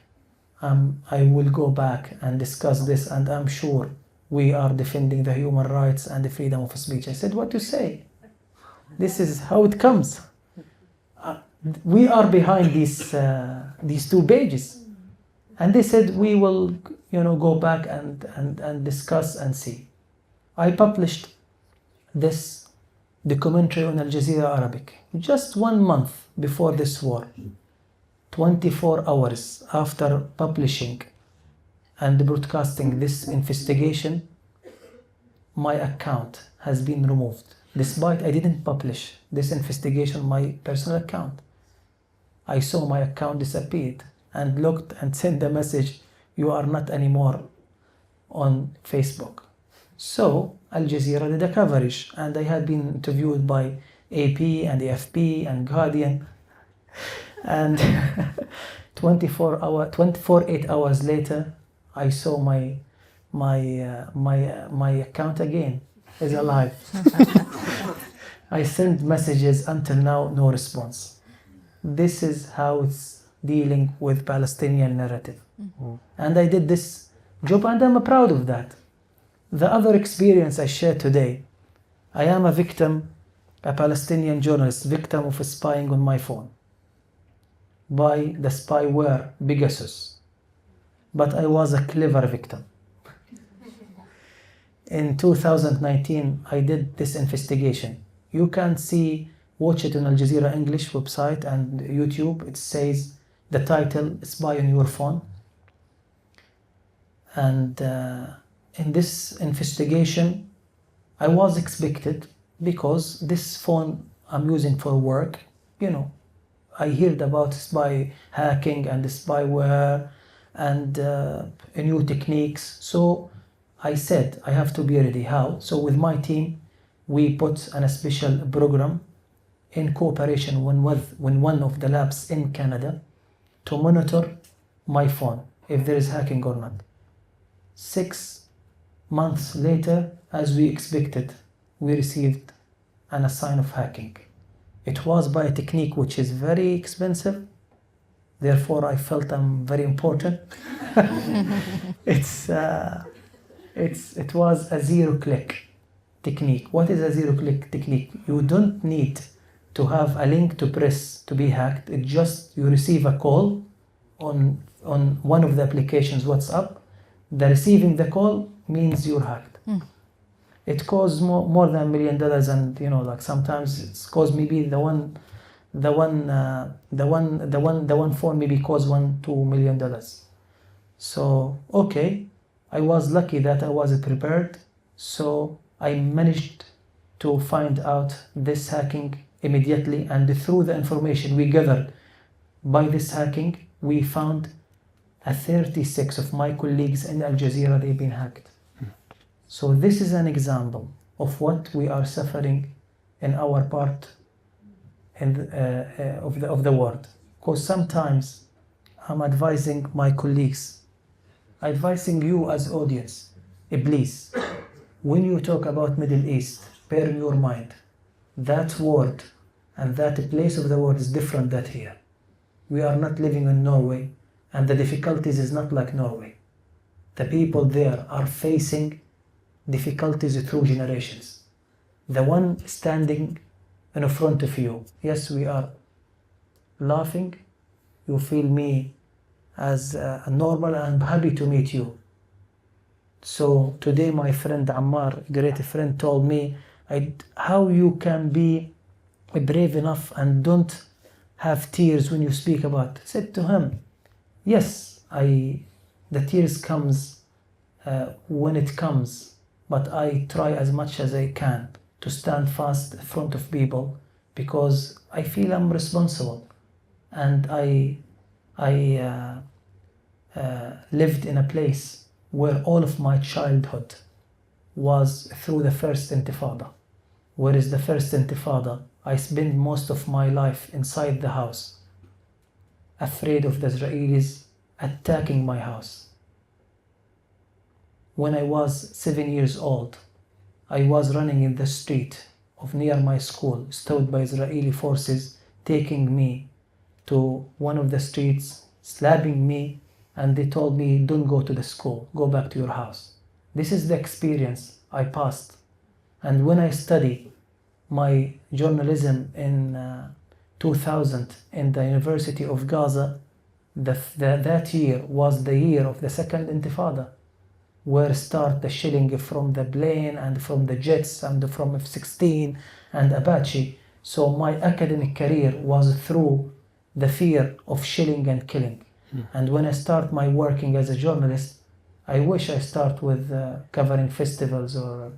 I will go back and discuss this, and I'm sure we are defending the human rights and the freedom of speech. I said, what to say? This is how it comes. we are behind these 2 pages. And they said, we will, go back and discuss and see. I published this documentary on Al-Jazeera Arabic just 1 month before this war. 24 hours after publishing and broadcasting this investigation, my account has been removed. Despite I didn't publish this investigation on my personal account. I saw my account disappeared and looked and sent a message, you are not anymore on Facebook. So Al Jazeera did a coverage, and I had been interviewed by AP and AFP and Guardian, and 8 hours later, I saw my account again is alive. I sent messages until now, no response. This is how it's dealing with Palestinian narrative. And I did this job, and I'm proud of that. The other experience I shared today, I am a victim, a Palestinian journalist, victim of spying on my phone by the spyware Pegasus. But I was a clever victim. In 2019, I did this investigation. You can watch it on Al Jazeera English website and YouTube. It says the title, Spy on Your Phone. And in this investigation, I was expected, because this phone I'm using for work, I heard about spy hacking and spyware and new techniques. So I said, I have to be ready. How? So with my team, we put a special program in cooperation with one of the labs in Canada to monitor my phone, if there is hacking or not. 6 months later, as we expected, we received a sign of hacking. It was by a technique which is very expensive. Therefore, I felt I'm very important. It was a zero-click technique. What is a zero-click technique? You don't need to have a link to press to be hacked. It just, you receive a call on one of the applications, WhatsApp. The receiving the call means you're hacked. It costs more than $1 million, and sometimes it's cost maybe the one phone maybe costs $2 million. So okay, I was lucky that I was prepared. So I managed to find out this hacking immediately, and through the information we gathered by this hacking, we found 36 of my colleagues in Al Jazeera, they've been hacked. So this is an example of what we are suffering in our part of the world. Because sometimes I'm advising my colleagues, advising you as audience, please, when you talk about Middle East, bear in your mind, that word and that place of the world is different than here. We are not living in Norway, and the difficulties is not like Norway. The people there are facing difficulties through generations. The one standing in front of you, yes, we are laughing, you feel me as normal, and I'm happy to meet you. So today my friend Ammar, great friend, told me how you can be brave enough and don't have tears when you speak about it. I said to him, yes, the tears comes when it comes, but I try as much as I can to stand fast in front of people, because I feel I'm responsible, and I lived in a place where all of my childhood was through the first intifada. Whereas the first intifada, I spent most of my life inside the house, afraid of the Israelis attacking my house. When I was 7 years old, I was running in the street of near my school, stopped by Israeli forces, taking me to one of the streets, slapping me, and they told me, don't go to the school, go back to your house. This is the experience I passed. And when I studied my journalism in 2000 in the University of Gaza, that year was the year of the second Intifada, where start the shelling from the plane and from the jets and from F-16 and Apache. So my academic career was through the fear of shelling and killing. And when I start my working as a journalist, I wish I start with covering festivals or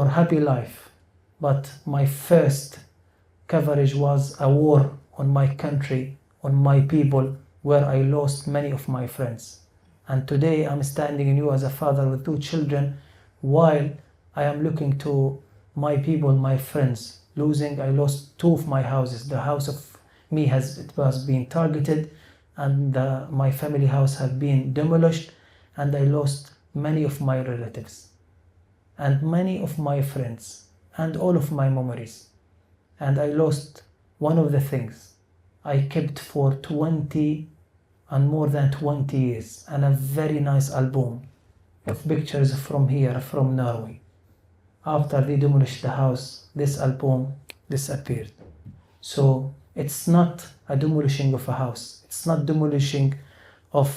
happy life. But my first coverage was a war on my country, on my people, where I lost many of my friends. And today I'm standing in you as a father with 2 children, while I am looking to my people, my friends. I lost 2 of my houses. The house of me was being targeted, and my family house had been demolished, and I lost many of my relatives and many of my friends and all of my memories. And I lost one of the things I kept for 20 and more than 20 years, and a very nice album of pictures from here, from Norway. After they demolished the house, this album disappeared. So it's not a demolishing of a house. It's not demolishing of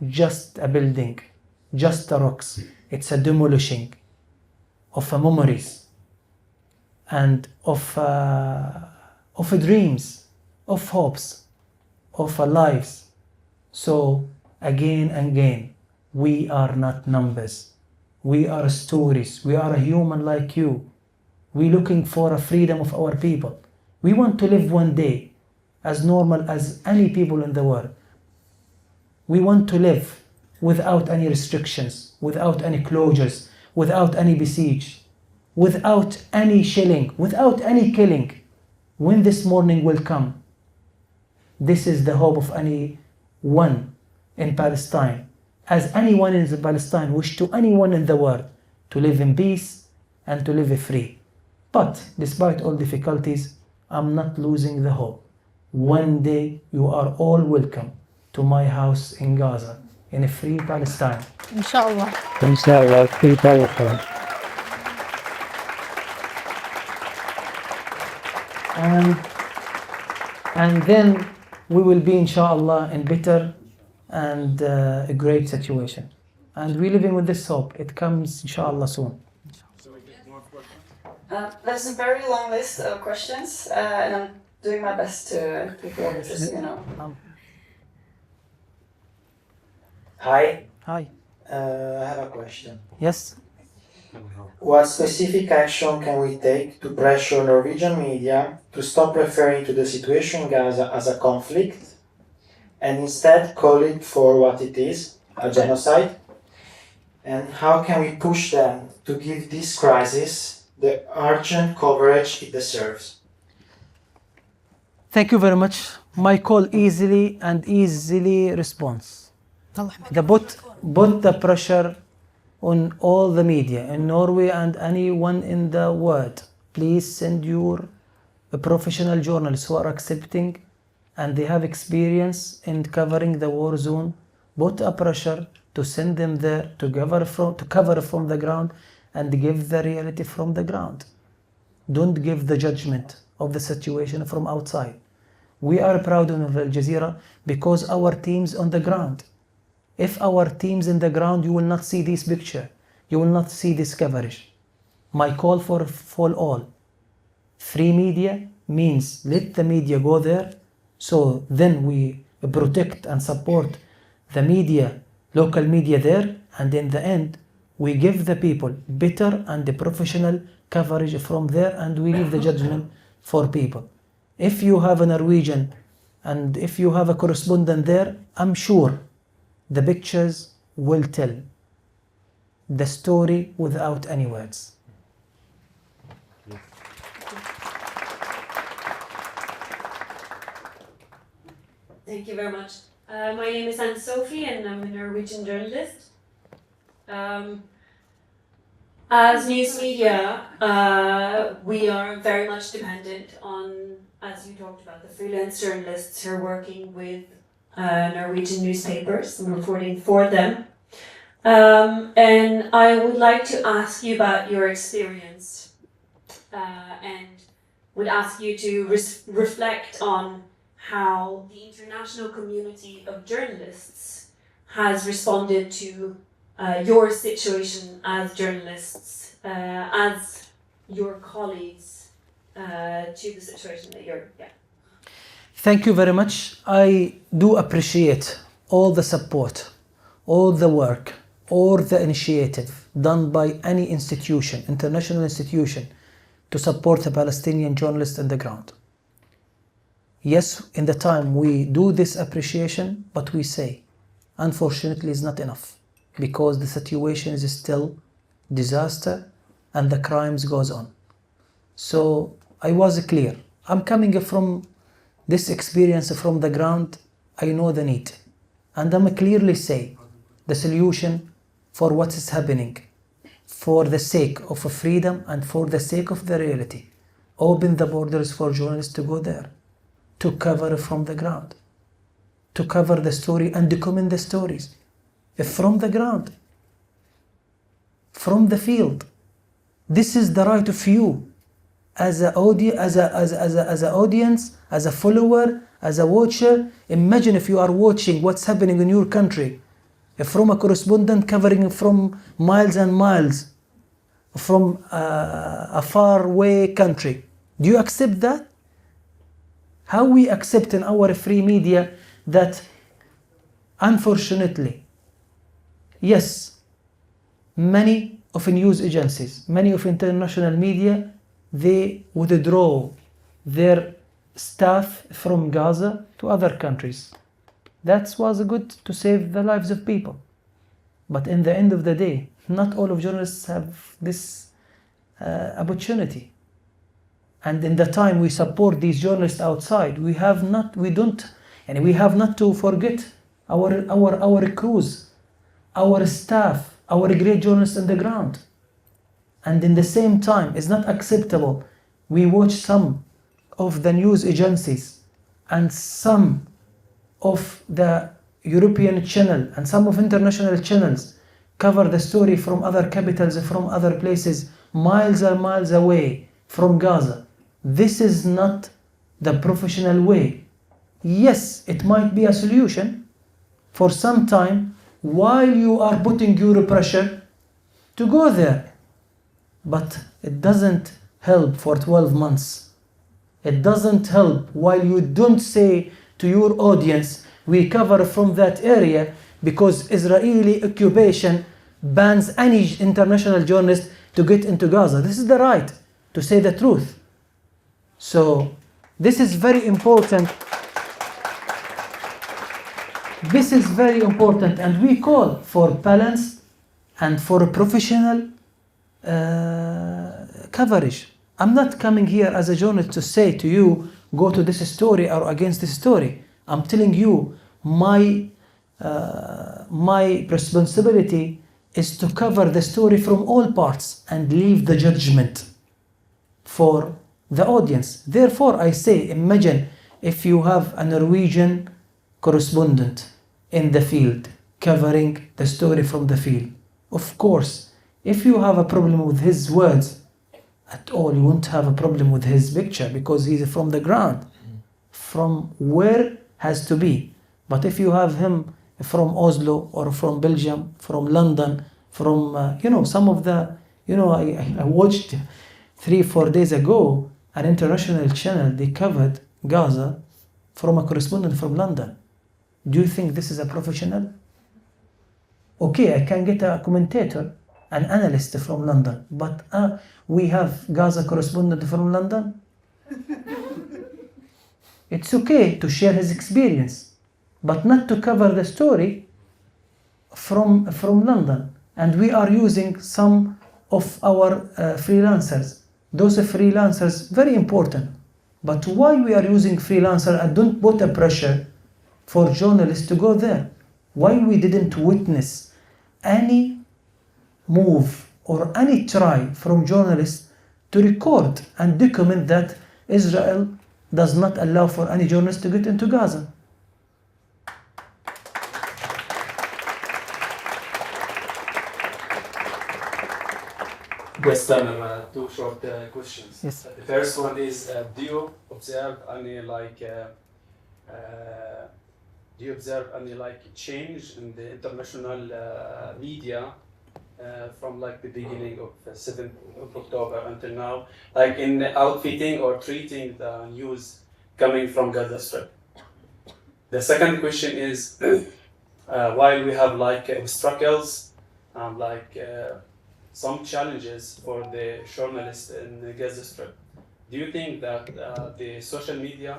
just a building, just the rocks. It's a demolishing of memories and of dreams, of hopes, of lives. So again and again, we are not numbers. We are stories. We are a human like you. We're looking for a freedom of our people. We want to live one day as normal as any people in the world. We want to live without any restrictions, without any closures, without any besiege, without any shelling, without any killing. When this morning will come, this is the hope of anyone in Palestine, as anyone in Palestine wish to anyone in the world to live in peace and to live free. But despite all difficulties, I'm not losing the hope. One day you are all welcome to my house in Gaza, in a free Palestine. Inshallah. Inshallah, free Palestine. And then we will be, inshallah, in better and a great situation. And we're living with this hope. It comes, inshallah, soon. There's a very long list of questions, and I'm doing my best to go just, Hi. Hi. I have a question. Yes. What specific action can we take to pressure Norwegian media to stop referring to the situation in Gaza as a conflict and instead call it for what it is, a genocide? And how can we push them to give this crisis the urgent coverage it deserves? Thank you very much. My call easily responds. Put the pressure on all the media in Norway and anyone in the world. Please send your professional journalists who are accepting and they have experience in covering the war zone. Put a pressure to send them there to cover from the ground and give the reality from the ground. Don't give the judgment of the situation from outside. We are proud of Al-Jazeera because our team's on the ground. If our team's in the ground, you will not see this picture. You will not see this coverage. My call for all. Free media means let the media go there, so then we protect and support the media, local media there, and in the end, we give the people better and the professional coverage from there, and we leave the judgment for people. If you have a Norwegian and if you have a correspondent there, I'm sure the pictures will tell the story without any words. Thank you very much. My name is Anne-Sophie and I'm a Norwegian journalist. As news media, we are very much dependent on, as you talked about, the freelance journalists who are working with Norwegian newspapers and reporting for them. And I would like to ask you about your experience and would ask you to reflect on how the international community of journalists has responded to your situation as journalists, as your colleagues, to the situation that you're. Yeah. Thank you very much. I do appreciate all the support, all the work, all the initiative done by any institution, international institution, to support the Palestinian journalists on the ground. Yes, in the time we do this appreciation, but we say, unfortunately, it's not enough, because the situation is still disaster and the crimes goes on. So I was clear. I'm coming from this experience from the ground. I know the need, and I'm clearly say the solution for what is happening, for the sake of freedom and for the sake of the reality. Open the borders for journalists to go there, to cover from the ground, to cover the story and document the stories from the ground, from the field. This is the right of you as an audience, as a follower, as a watcher. Imagine if you are watching what's happening in your country from a correspondent covering from miles and miles from a far away country. Do you accept that? How we accept in our free media that, unfortunately, yes, many of news agencies, many of international media, they withdraw their staff from Gaza to other countries. That was good to save the lives of people. But in the end of the day, not all of journalists have this opportunity. And in the time we support these journalists outside, we have not to forget our crews, our staff, our great journalists on the ground. And in the same time, it's not acceptable. We watch some of the news agencies and some of the European channel and some of international channels cover the story from other capitals, from other places, miles and miles away from Gaza. This is not the professional way. Yes, it might be a solution for some time while you are putting your pressure to go there. But it doesn't help for 12 months. It doesn't help while you don't say to your audience, we cover from that area because Israeli occupation bans any international journalist to get into Gaza. This is the right to say the truth. So this is very important. This is very important, and we call for balance and for professional coverage. I'm not coming here as a journalist to say to you, go to this story or against this story. I'm telling you, my responsibility is to cover the story from all parts and leave the judgment for the audience. Therefore, I say, imagine if you have a Norwegian correspondent in the field covering the story from the field. Of course, if you have a problem with his words at all, you won't have a problem with his picture because he's from the ground, from where has to be. But if you have him from Oslo or from Belgium, from London, from some of the, I watched 3-4 days ago an international channel, they covered Gaza from a correspondent from London. Do you think this is a professional? Okay, I can get a commentator, an analyst from London, but we have Gaza correspondent from London. It's okay to share his experience, but not to cover the story from London. And we are using some of our freelancers. Those freelancers, very important. But why we are using freelancer and don't put a pressure for journalists to go there? Why we didn't witness any move or any try from journalists to record and document that Israel does not allow for any journalist to get into Gaza? Yes, Tamer, two short questions. Yes. The first one is, do you observe any change in the international media from the beginning of 7th of October until now, in outfitting or treating the news coming from Gazastripen? The second question is, while we have struggles and some challenges for the journalists in Gazastripen, do you think that the social media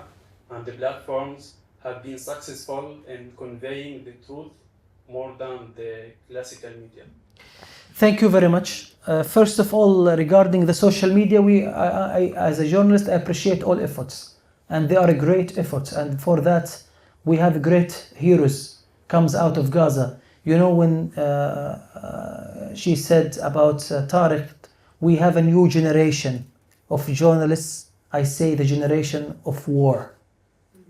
and the platforms have been successful in conveying the truth more than the classical media? Thank you very much. First of all, regarding the social media, I, as a journalist, I appreciate all efforts, and they are great efforts, and for that we have great heroes comes out of Gaza. You know, when she said about Tariq, we have a new generation of journalists. I say the generation of war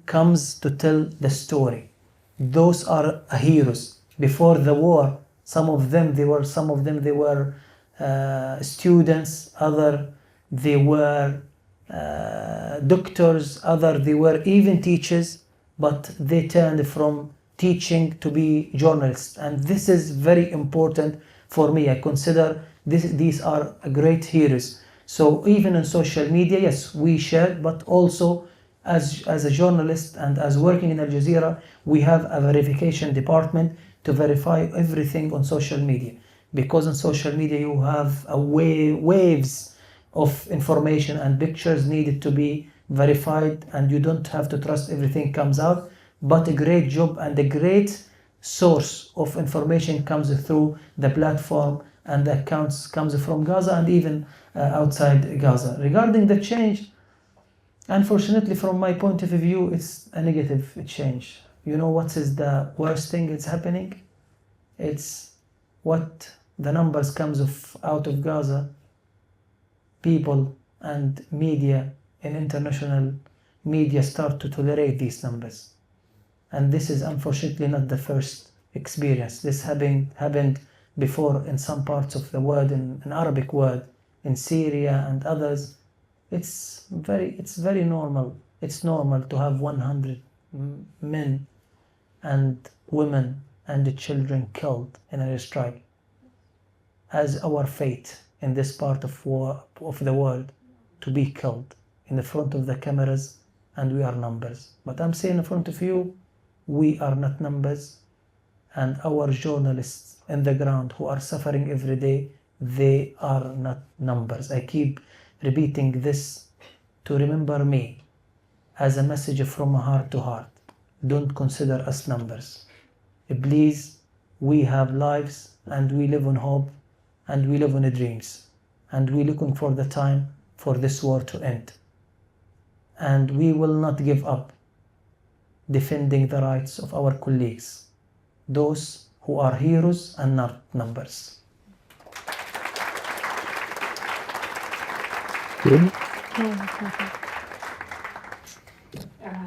comes to tell the story. Those are heroes. Before the war, some of them they were students, other they were doctors, other they were even teachers, but they turned from teaching to be journalists, and this is very important for me. I consider these are great heroes. So even in social media, yes, we share, but also as a journalist and as working in Al-Jazeera, we have a verification department to verify everything on social media, because on social media you have waves of information and pictures needed to be verified, and you don't have to trust everything comes out, but a great job and a great source of information comes through the platform, and the accounts comes from Gaza and even outside Gaza. Regarding the change, unfortunately from my point of view, it's a negative change. You know what is the worst thing that's happening? It's what the numbers comes out of Gaza. People and media in international media start to tolerate these numbers. And this is unfortunately not the first experience. This happened before in some parts of the world, in Arabic world, in Syria and others. It's very normal. It's normal to have 100 men and women and children killed in a strike, as our fate in this part of the world, to be killed in the front of the cameras, and we are numbers. But I'm saying in front of you, we are not numbers, and our journalists in the ground who are suffering every day, they are not numbers. I keep repeating this to remember me as a message from heart to heart. Don't consider us numbers. Please, we have lives, and we live on hope, and we live on dreams, and we're looking for the time for this war to end. And we will not give up defending the rights of our colleagues, those who are heroes and not numbers.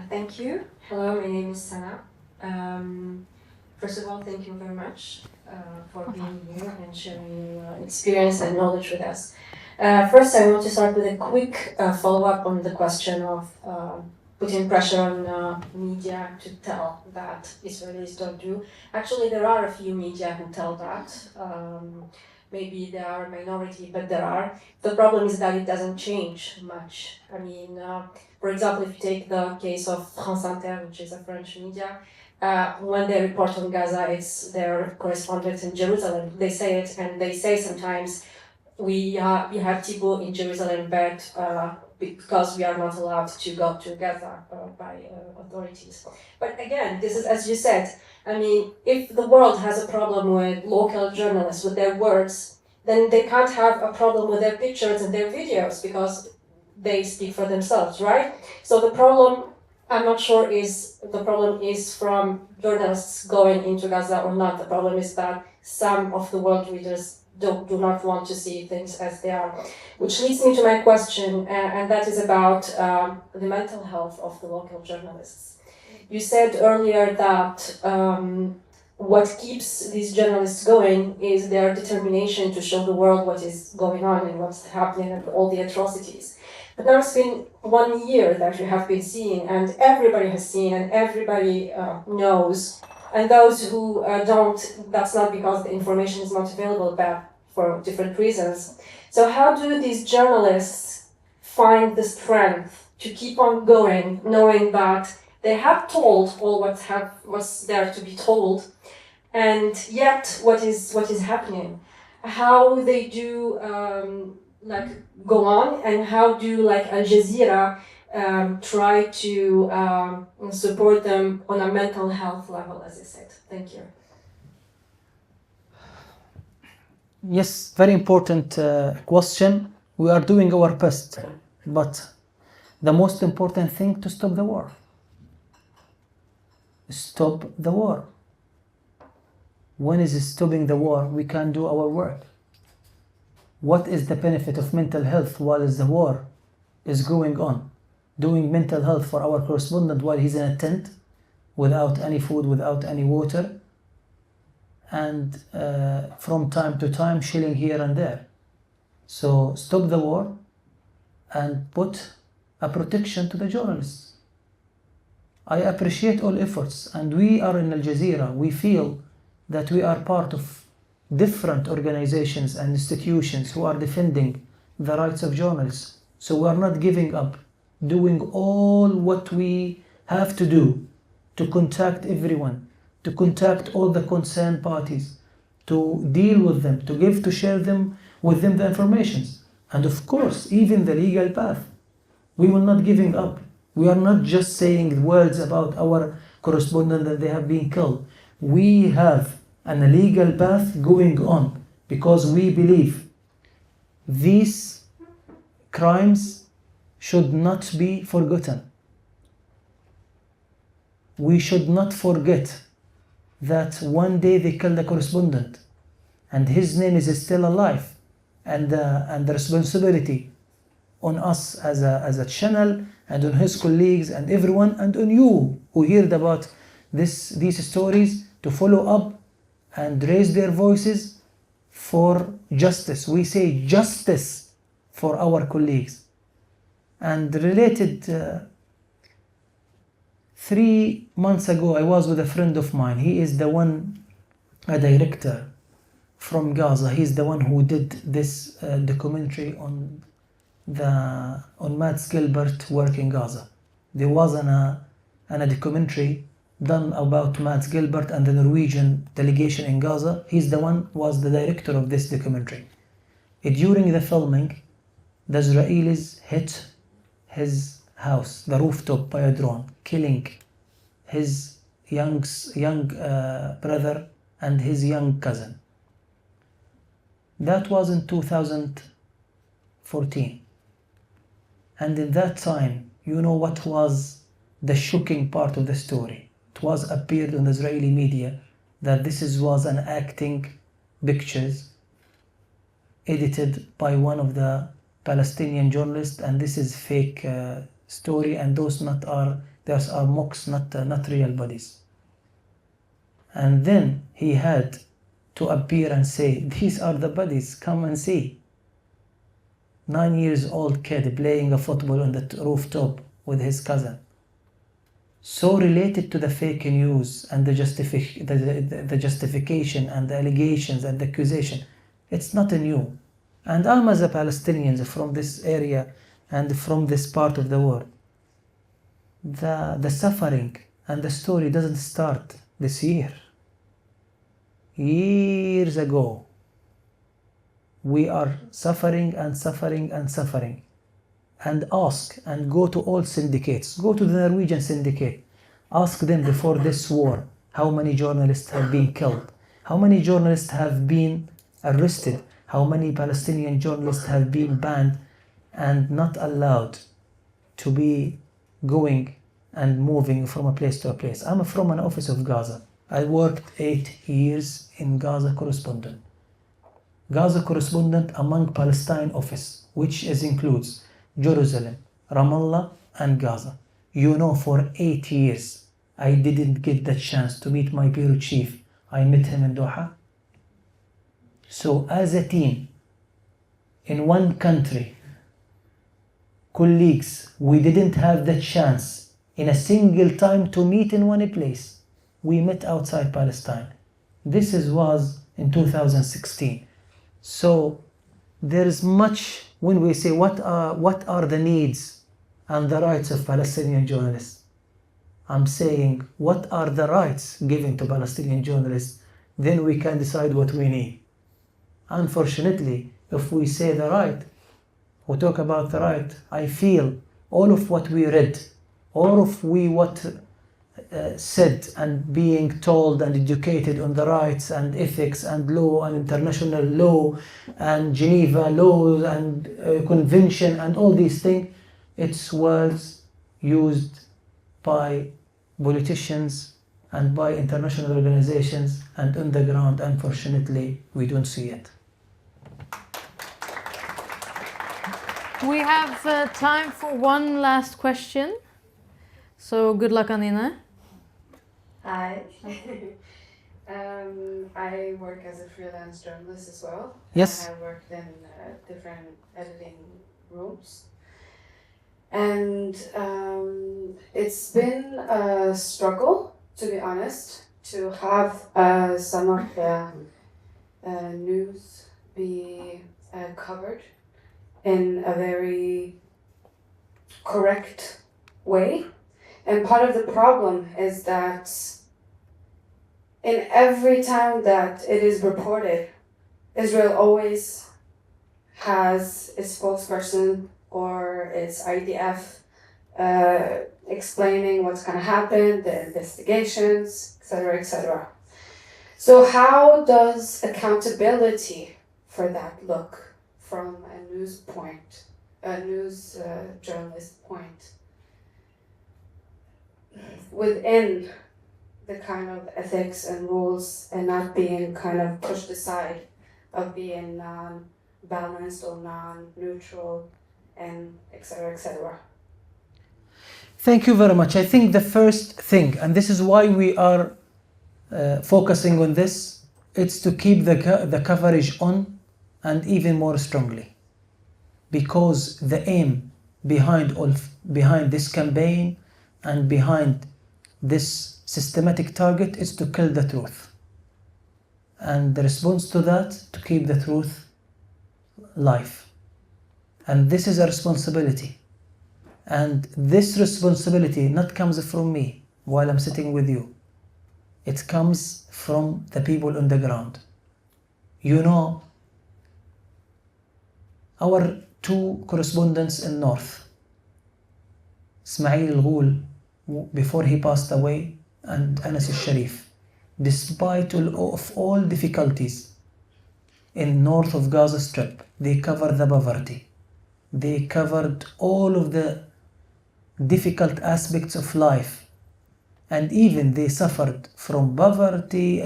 Thank you. Hello, my name is Sana. First of all, thank you very much for being here and sharing your experience and knowledge with us. First, I want to start with a quick follow-up on the question of putting pressure on media to tell that Israelis don't do. Actually, there are a few media who tell that. Maybe they are a minority, but there are. The problem is that it doesn't change much. I mean, for example, if you take the case of France Inter, which is a French media, when they report on Gaza, it's their correspondent in Jerusalem. They say it, and they say sometimes we have people in Jerusalem, but because we are not allowed to go to Gaza by authorities. But again, this is, as you said, I mean, if the world has a problem with local journalists, with their words, then they can't have a problem with their pictures and their videos, because they speak for themselves, right? So the problem, I'm not sure the problem is from journalists going into Gaza or not. The problem is that some of the world readers do not want to see things as they are. Which leads me to my question, and that is about the mental health of the local journalists. You said earlier that what keeps these journalists going is their determination to show the world what is going on and what's happening and all the atrocities. But now it's been 1 year that we have been seeing, and everybody has seen, and everybody knows. And those who don't, that's not because the information is not available, but for different reasons. So how do these journalists find the strength to keep on going, knowing that they have told all what's there to be told, and yet what is happening? How they do go on, and how do Al-Jazeera try to support them on a mental health level, as I said. Thank you. Yes, very important question. We are doing our best, but the most important thing to stop the war. Stop the war. When is stopping the war, we can do our work. What is the benefit of mental health while the war is going on? Doing mental health for our correspondent while he's in a tent, without any food, without any water, and from time to time shelling here and there. So stop the war and put a protection to the journalists. I appreciate all efforts, and we are in Al-Jazeera. We feel that we are part of different organizations and institutions who are defending the rights of journalists. So we are not giving up, doing all what we have to do to contact everyone, to contact all the concerned parties, to deal with them, to share them with them the information. And of course, even the legal path. We will not giving up. We are not just saying words about our correspondent that they have been killed. We have an illegal path going on because we believe these crimes should not be forgotten. We should not forget that one day they killed a correspondent and his name is still alive, and the responsibility on us as a channel and on his colleagues and everyone and on you who heard about these stories to follow up and raise their voices for justice. We say justice for our colleagues. And related, 3 months ago I was with a friend of mine. He is a director from Gaza. He's the one who did this documentary on Matt Gilbert work in Gaza. There was a documentary done about Matt Gilbert and the Norwegian delegation in Gaza. He's the one was the director of this documentary. During the filming, the Israelis hit his house, the rooftop, by a drone, killing his young brother and his young cousin. That was in 2014. And in that time, you know what was the shocking part of the story? It was appeared on the Israeli media that this was an acting pictures edited by one of the Palestinian journalists, and this is fake story, and those are mocks, not real bodies. And then he had to appear and say, these are the bodies, come and see. 9-year-old kid playing a football on the rooftop with his cousin. So related to the fake news and the justification and the allegations and the accusation, it's not new. And I'm as a Palestinian from this area and from this part of the world, the suffering and the story doesn't start this year. Years ago, we are suffering and suffering and suffering. And ask and go to all syndicates, go to the Norwegian syndicate, ask them before this war how many journalists have been killed, how many journalists have been arrested, how many Palestinian journalists have been banned and not allowed to be going and moving from a place to a place. I'm from an office of Gaza. I worked 8 years in Gaza correspondent. Gaza correspondent among Palestine office, which includes Jerusalem, Ramallah and Gaza. You know, for 8 years I didn't get the chance to meet my bureau chief. I met him in Doha. So as a team, in one country, colleagues, we didn't have the chance in a single time to meet in one place. We met outside Palestine. This was in 2016. So there is much when we say what are the needs and the rights of Palestinian journalists. I'm saying what are the rights given to Palestinian journalists, then we can decide what we need. Unfortunately, if we say the right, we talk about the right, I feel all of what we read, all of what said and being told and educated on the rights and ethics and law and international law and Geneva laws and convention and all these things, it's words used by politicians and by international organizations, and on the ground, unfortunately, we don't see it. We have time for one last question. So good luck, Anina. Hi. I work as a freelance journalist as well. Yes. I have worked in different editing rooms. And it's been a struggle, to be honest, to have some of the news be covered in a very correct way. And part of the problem is that in every time that it is reported, Israel always has its spokesperson or its IDF explaining what's going to happen, the investigations, etc., etc. So how does accountability for that look from a news journalist point, within the kind of ethics and rules and not being kind of pushed aside of being non-balanced or non-neutral and etc., etc.? Thank you very much. I think the first thing, and this is why we are focusing on this, it's to keep the coverage on and even more strongly. Because the aim behind this campaign and behind this systematic target is to kill the truth. And the response to that, to keep the truth alive. And this is a responsibility. And this responsibility not comes from me while I'm sitting with you. It comes from the people on the ground. You know, our two correspondents in North, Ismail al-Ghul, before he passed away, and Anas al-Sharif, despite all difficulties in north of Gaza Strip, they covered the poverty. They covered all of the difficult aspects of life, and even they suffered from poverty.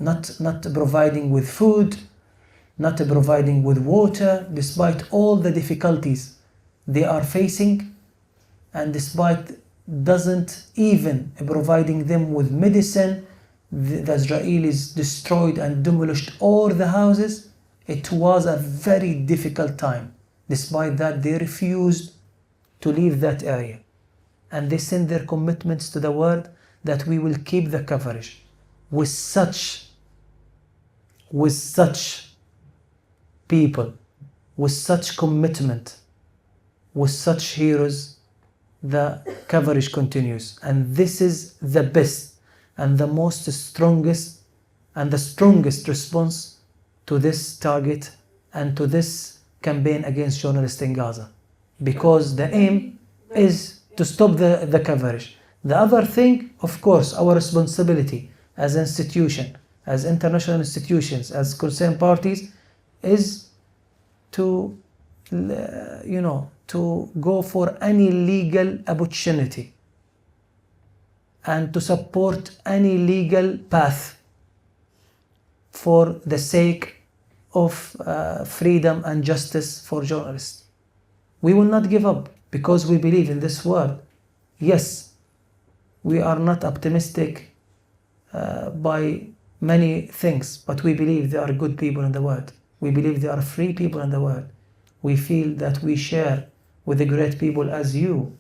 Not providing with food, not providing with water, despite all the difficulties they are facing, and despite doesn't even providing them with medicine. The Israelis destroyed and demolished all the houses. It was a very difficult time. Despite that, they refused to leave that area. And they sent their commitments to the world that we will keep the coverage. With such people, with such commitment, with such heroes, the coverage continues. And this is the best and the strongest response to this target and to this campaign against journalists in Gaza, because the aim is to stop the coverage. The other thing, of course, our responsibility as an institution, as international institutions, as concerned parties, is to go for any legal opportunity and to support any legal path for the sake of freedom and justice for journalists. We will not give up. because we believe in this world. Yes, we are not optimistic by many things, but we believe there are good people in the world. We believe there are free people in the world. We feel that we share with the great people as you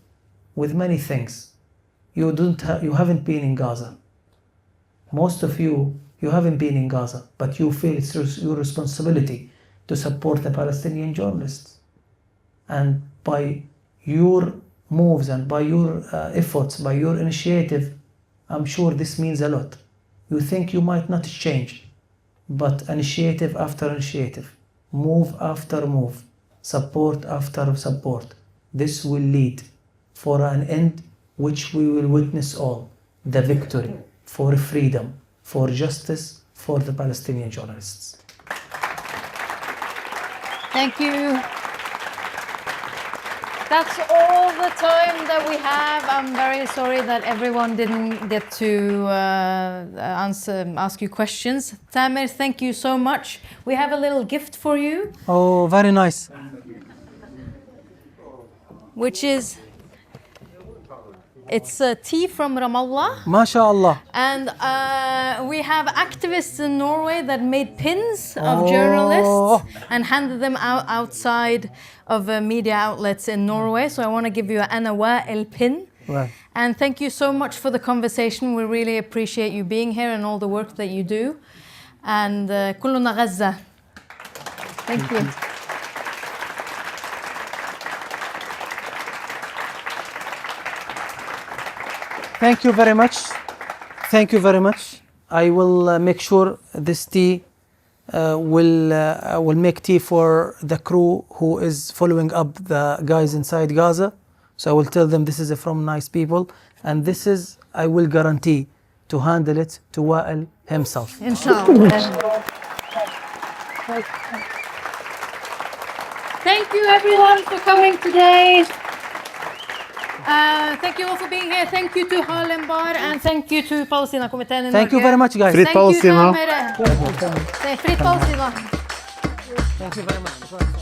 with many things. You haven't been in Gaza. Most of you haven't been in Gaza, but you feel it's your responsibility to support the Palestinian journalists. And by your moves and by your efforts, by your initiative, I'm sure this means a lot. You think you might not change, but initiative after initiative, move after move, support after support, this will lead for an end which we will witness all, the victory for freedom, for justice, for the Palestinian journalists. Thank you. That's all the time that we have. I'm very sorry that everyone didn't get to ask you questions. Tamer, thank you so much. We have a little gift for you. Oh, very nice. Which is, it's tea from Ramallah. MashaAllah. And we have activists in Norway that made pins of journalists and handed them out outside of media outlets in Norway. So I want to give you an Awa'il pin. Right. And thank you so much for the conversation. We really appreciate you being here and all the work that you do. And كلنا غزة. Thank you. Thank you very much. Thank you very much. I will make sure this tea will make tea for the crew who is following up the guys inside Gaza. So I will tell them this is from nice people, and this is, I will guarantee to handle it to Wa'il himself. Inshallah. Thank you everyone for coming today. Thank you all for being here. Thank you to Harlem Bar and thank you to Palestinakomiteen. Thank you very much, guys. Fritt Palestina. Fritt Palestina. Thank you very much.